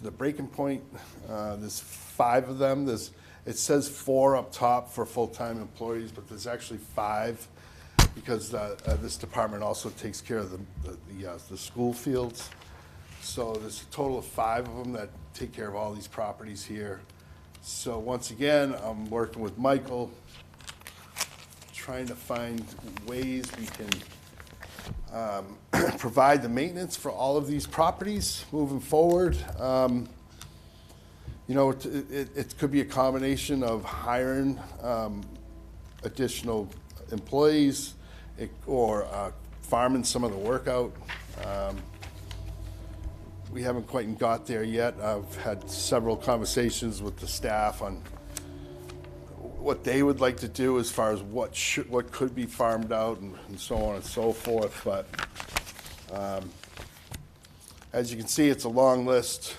the breaking point. There's 5 of them. It says 4 up top for full-time employees, but there's actually 5 because this department also takes care of the school fields. So there's a total of 5 of them that take care of all these properties here. So once again, I'm working with Michael, trying to find ways we can provide the maintenance for all of these properties moving forward. It could be a combination of hiring additional employees or farming some of the work out. We haven't quite got there yet. I've had several conversations with the staff on what they would like to do as far as what could be farmed out and so on and so forth, but, as you can see, it's a long list.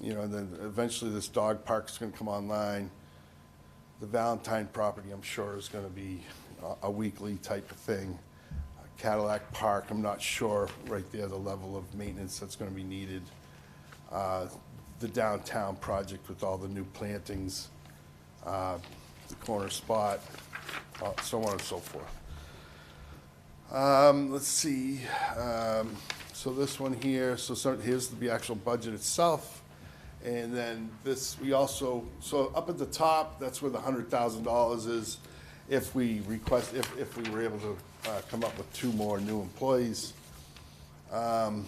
You know, and then eventually this dog park's gonna come online. The Valentine property, I'm sure, is gonna be a weekly type of thing. Cadillac Park, I'm not sure right there, the level of maintenance that's gonna be needed. The downtown project with all the new plantings, the corner spot, so on and so forth. Let's see, so this one here, here's the actual budget itself. And then this, we also, so up at the top, that's where the $100,000 is if we request, if we were able to come up with 2 more new employees. And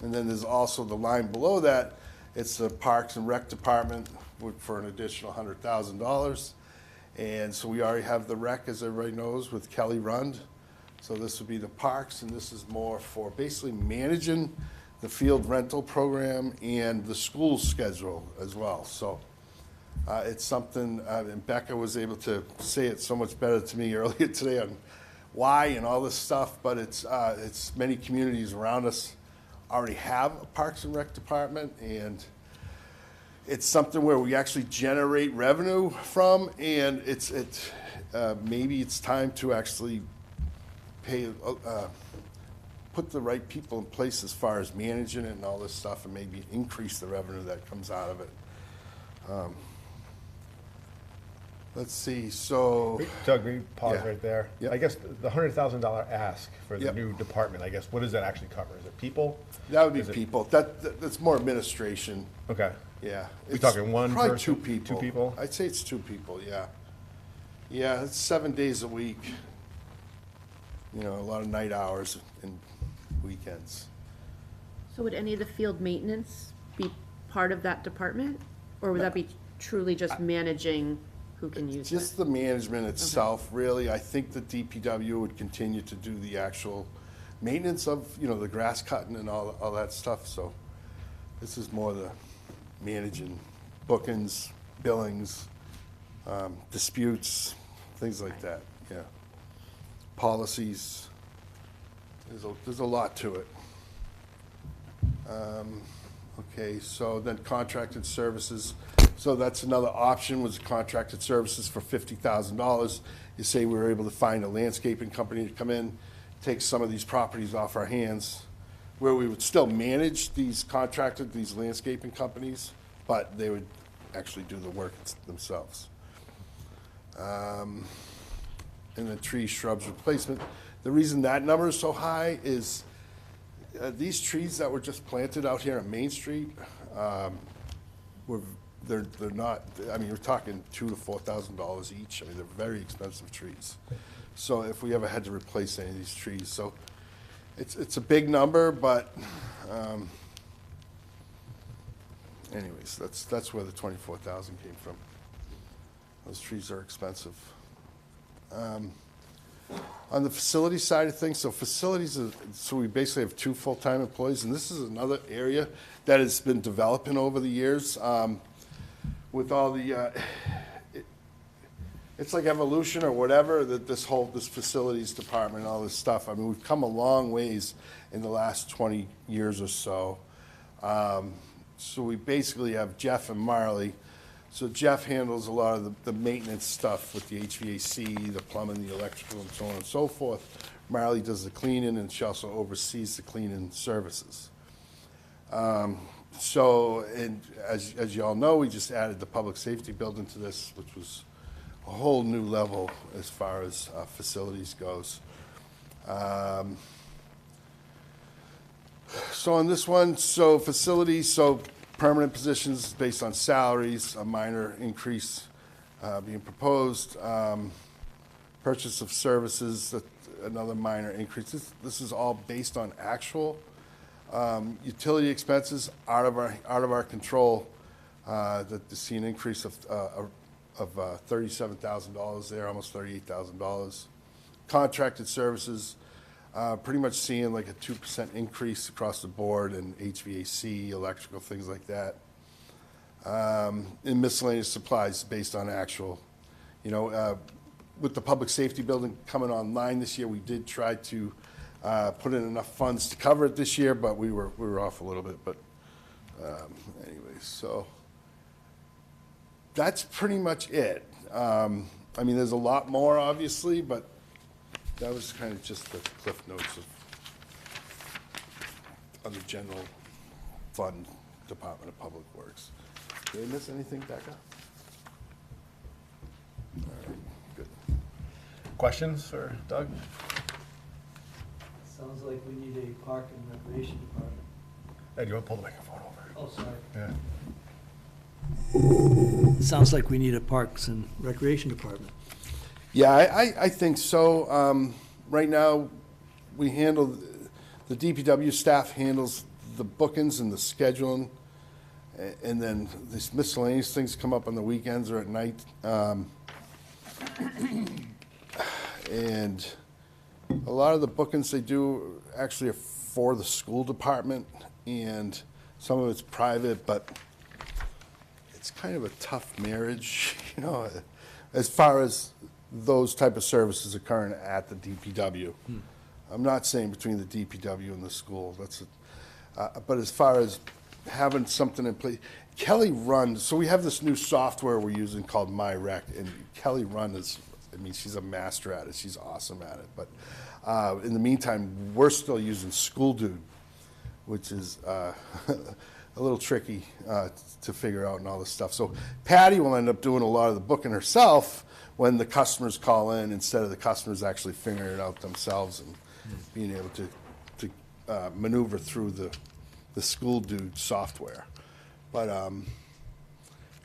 then there's also the line below that, it's the Parks and Rec Department for an additional $100,000. And so we already have the rec, as everybody knows, with Kelly Rund. So this would be the parks, and this is more for basically managing the field rental program and the school schedule as well. So it's something, and Becca was able to say it so much better to me earlier today on why and all this stuff, but it's many communities around us already have a Parks and Rec department, and it's something where we actually generate revenue from, and maybe it's time to actually pay, put the right people in place as far as managing it and all this stuff, and maybe increase the revenue that comes out of it. Let's see, so. Doug, we pause Yeah. right there. Yep. I guess the $100,000 ask for the Yep. new department, I guess, what does that actually cover? Is it people? That would be Is it- people. That's more administration, Okay. yeah. We It's talking one probably person? 2 people. 2 people? I'd say it's 2 people, yeah. Yeah, it's 7 days a week. You know, a lot of night hours and weekends. So would any of the field maintenance be part of that department? Or would that be truly just managing who can use it? Just the management itself, really. I think the DPW would continue to do the actual maintenance of, you know, the grass cutting and all that stuff, so this is more the managing bookings, billings, disputes, things like that, yeah. Policies, there's a lot to it. Okay, so then contracted services, so that's another option, was contracted services for $50,000. You say we were able to find a landscaping company to come in, take some of these properties off our hands, where we would still manage these landscaping companies, but they would actually do the work themselves. And then tree shrubs replacement. The reason that number is so high is these trees that were just planted out here on Main Street, they're not, I mean, we're talking $2,000 to $4,000 each. I mean, they're very expensive trees. So if we ever had to replace any of these trees, so it's a big number, but anyways, that's where the 24,000 came from. Those trees are expensive. On the facility side of things, so facilities, so we basically have 2 full-time employees, and this is another area that has been developing over the years with all the, it's like evolution or whatever, that this facilities department and all this stuff. I mean, we've come a long ways in the last 20 years or so. So we basically have Jeff and Marley. So Jeff handles a lot of the maintenance stuff with the HVAC, the plumbing, the electrical, and so on and so forth. Marley does the cleaning, and she also oversees the cleaning services. So, and as you all know, we just added the public safety building to this, which was a whole new level as far as facilities goes. So on this one, so facilities, so permanent positions based on salaries, a minor increase being proposed. Purchase of services, another minor increase. This is all based on actual. Utility expenses out of our control. To see an increase of $37,000 there, almost $38,000. Contracted services, pretty much seeing like a 2% increase across the board in HVAC, electrical, things like that. and miscellaneous supplies based on actual. You know, with the public safety building coming online this year, we did try to put in enough funds to cover it this year, but we were off a little bit. But anyways, so that's pretty much it. I mean, there's a lot more, obviously, but that was kind of just the cliff notes of the general fund Department of Public Works. Did I miss anything, Becca? All right, good. Questions for Doug? Sounds like we need a park and recreation department. Ed, you want to pull the microphone over? Oh, sorry. Yeah. Sounds like we need a parks and recreation department. Yeah, I think so. Right now, we handle, the DPW staff handles the bookings and the scheduling, and then these miscellaneous things come up on the weekends or at night. And a lot of the bookings they do actually are for the school department, and some of it's private, but it's kind of a tough marriage, you know, as far as those type of services occurring at the DPW. I'm not saying between the DPW and the school, but as far as having something in place, Kelly runs, so we have this new software we're using called MyRec, and Kelly Run is, I mean, she's a master at it, she's awesome at it, but in the meantime, we're still using School Dude, which is a little tricky to figure out and all this stuff. So Patty will end up doing a lot of the booking herself when the customers call in, instead of the customers actually figuring it out themselves and being able to maneuver through the School Dude software. But and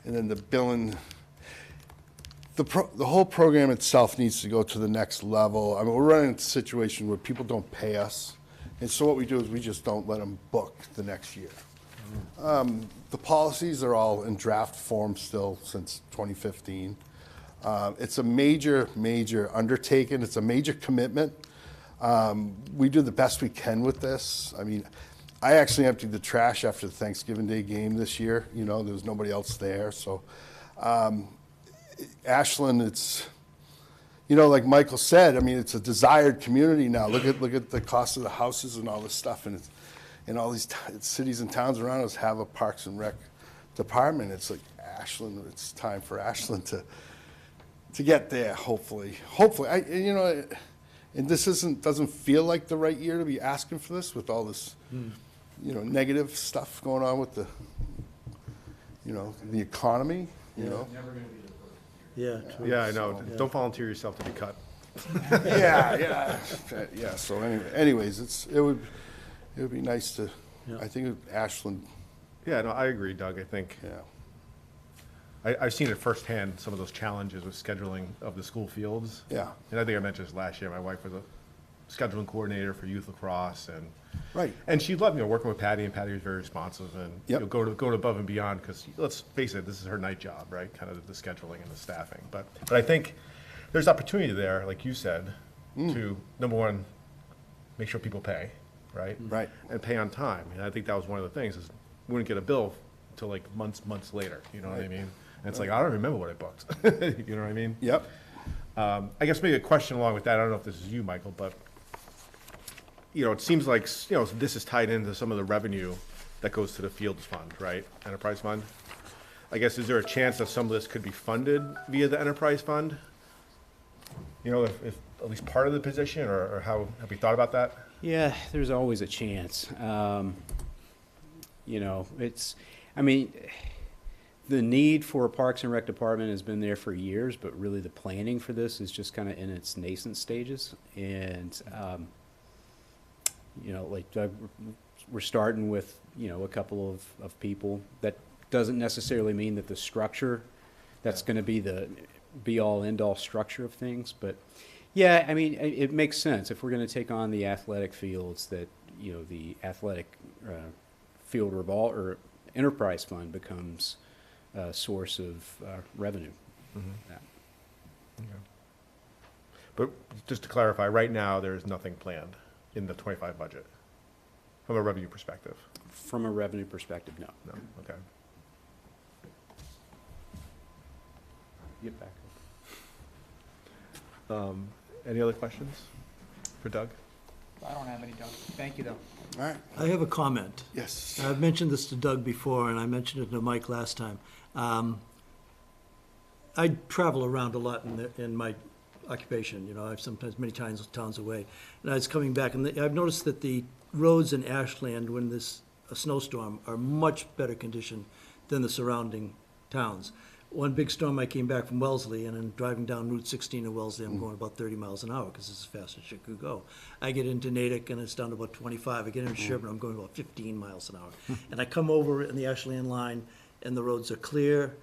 then the billing, the whole program itself needs to go to the next level. I mean, we're running into a situation where people don't pay us, and so what we do is we just don't let them book the next year. The policies are all in draft form still since 2015. It's a major, major undertaking. It's a major commitment. We do the best we can with this. I mean, I actually emptied the trash after the Thanksgiving Day game this year. You know, there was nobody else there. So, Ashland, it's, you know, like Michael said, I mean, it's a desired community now. Look at the cost of the houses and all this stuff. And all these cities and towns around us have a Parks and Rec department. It's like Ashland, it's time for Ashland to get there, hopefully. Hopefully, you know, and this doesn't feel like the right year to be asking for this with all this, you know, negative stuff going on with the, you know, the economy, you know. Yeah. True. Yeah, I know. Don't volunteer yourself to be cut. Yeah. So anyways, it would be nice to. Yeah. I think Ashland. Yeah, no, I agree, Doug. I think Yeah. I've seen it firsthand, some of those challenges with scheduling of the school fields. Yeah. And I think I mentioned this last year. My wife was a scheduling coordinator for youth lacrosse, and Right. and she loved, you know, working with Patty, and Patty was very responsive and Yep. you know, going above and beyond, because let's face it, this is her night job, right? Kind of the scheduling and the staffing. But I think there's opportunity there, like you said, to, number one, make sure people pay, right? Right. And pay on time. And I think that was one of the things, is we wouldn't get a bill until like months later, you know what I mean? And it's like, I don't remember what I booked. You know what I mean? Yep. I guess maybe a question along with that, I don't know if this is you, Michael, but, you know, it seems like, you know, this is tied into some of the revenue that goes to the Fields Fund, right? Enterprise Fund. I guess, is there a chance that some of this could be funded via the Enterprise Fund? You know, if at least part of the position, or how, have we thought about that? Yeah, there's always a chance. You know, I mean, the need for a Parks and Rec department has been there for years, but really the planning for this is just kind of in its nascent stages. And, you know, like we're starting with, you know, a couple of people. That doesn't necessarily mean that the structure, that's going to be the be-all, end-all structure of things. But, yeah, I mean, it makes sense. If we're going to take on the athletic fields, that, you know, the athletic field or enterprise fund becomes a source of revenue. Yeah. Okay. But just to clarify, right now, there's nothing planned in the 25 budget from a revenue perspective? From a revenue perspective, no. No, okay. Get back. Any other questions for Doug? I don't have any, Doug. Thank you, though. All right, I have a comment. yes. I've mentioned this to Doug before, and I mentioned it to Mike last time. I travel around a lot in my occupation, you know, I've sometimes many times towns away. And I was coming back, and I've noticed that the roads in Ashland, when there's a snowstorm, are much better condition than the surrounding towns. One big storm, I came back from Wellesley, and I'm driving down Route 16 in Wellesley, I'm going about 30 miles an hour, because it's as fast as you could go. I get into Natick, and it's down to about 25. I get into Sherburne, I'm going about 15 miles an hour. And I come over in the Ashland line, and the roads are clear.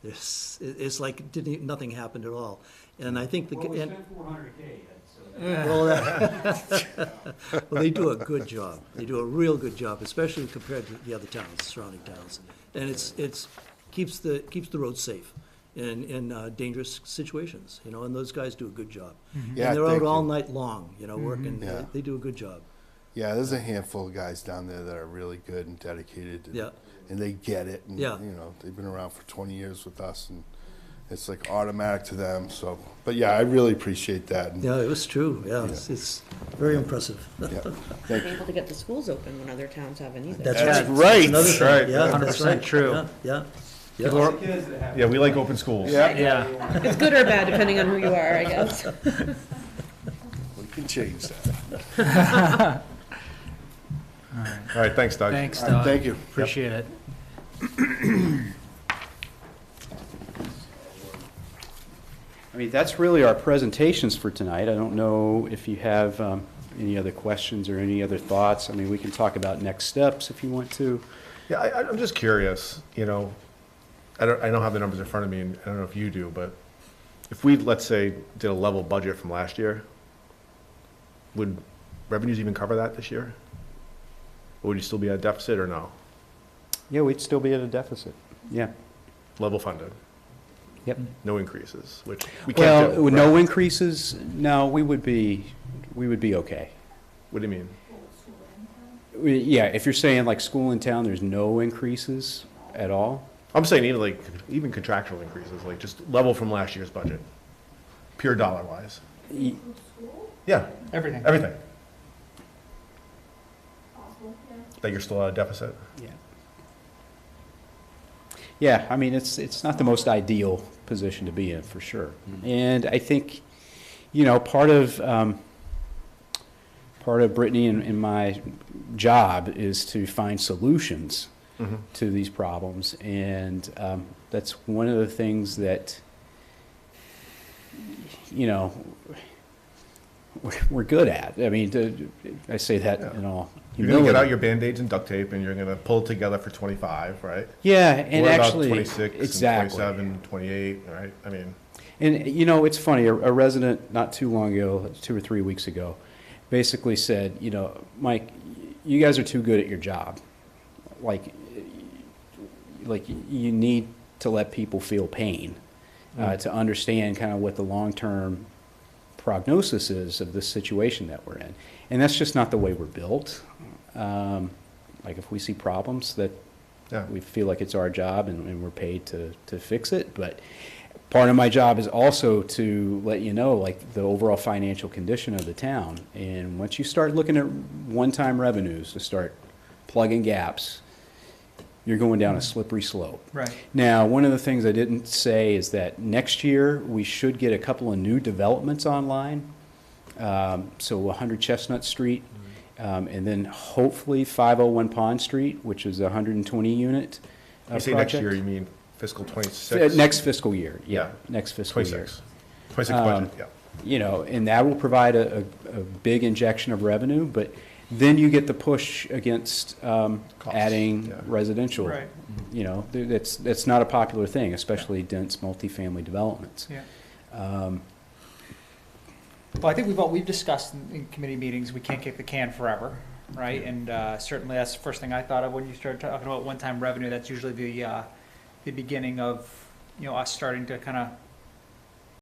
It's like nothing happened at all. And I think Well, we spent $400K, well, they do a good job. They do a real good job, especially compared to the other towns, surrounding towns. And it's keeps the roads safe in dangerous situations, you know, and those guys do a good job. Yeah, And they're out thank all you. night long, you know, working. Yeah. They do a good job. Yeah, there's a handful of guys down there that are really good and dedicated. And, Yeah. and they get it. And, Yeah. you know, they've been around for 20 years with us, and it's like automatic to them. So, but yeah, I really appreciate that. And, Yeah, it was true. Yeah, it's very impressive. yeah, Been thank you. able to get the schools open when other towns haven't either. That's That's right. right. Another thing. Right. Yeah, that's 100% right. true. Yeah, yeah. People are- Yeah, we like open schools. Yeah, Yeah. It's good or bad, depending on who you are, I guess. we can change that. All right, thanks, Doug. Thanks, All right, Doug. thank you. Appreciate it. I mean, that's really our presentations for tonight. I don't know if you have any other questions or any other thoughts. I mean, we can talk about next steps if you want to. Yeah, I'm just curious, you know, I don't have the numbers in front of me, and I don't know if you do, but if we, let's say, did a level budget from last year, would revenues even cover that this year? Or would you still be at a deficit or no? Yeah, we'd still be at a deficit. Yeah. Level funded, Yep. no increases, which we can't do. Well, no right? increases, no, we would be okay. What do you mean? Yeah, if you're saying like school in town, there's no increases at all? I'm saying even contractual increases, like just level from last year's budget, pure dollar wise. Y- Yeah, Everything. everything. That you're still at a deficit? Yeah. Yeah, I mean, it's not the most ideal position to be in, for sure. And I think, you know, part of Brittany and my job is to find solutions to these problems. And that's one of the things that, you know, we're good at. I mean, I say that in all You're humility. gonna get out your Band-Aids and duct tape, and you're gonna pull it together for 25, right? Yeah, and What about actually, 26 exactly. and 27, 28, right? I mean, And, you know, it's funny, a resident not too long ago, 2 or 3 weeks ago, basically said, you know, Mike, you guys are too good at your job. Like you need to let people feel pain to understand kind of what the long-term prognosis is of this situation that we're in. And that's just not the way we're built. Like if we see problems, that yeah. we feel like it's our job and we're paid to fix it. But part of my job is also to let you know, like, the overall financial condition of the town. And once you start looking at one-time revenues to start plugging gaps, you're going down a slippery slope. Right. Now, one of the things I didn't say is that next year, we should get a couple of new developments online. So 100 Chestnut Street, and then hopefully 501 Pond Street, which is a 120-unit You say next project. year, you mean fiscal 26? Next fiscal year, yeah, Yeah. next fiscal year. 26. 26 budget, yeah. You know, and that will provide a big injection of revenue, but then you get the push against adding yeah. residential. Right. You know, that's not a popular thing, especially dense multifamily developments. Yeah. Well, I think we've discussed in committee meetings, we can't kick the can forever, right? And certainly that's the first thing I thought of when you started talking about one-time revenue. That's usually the beginning of, you know, us starting to kind of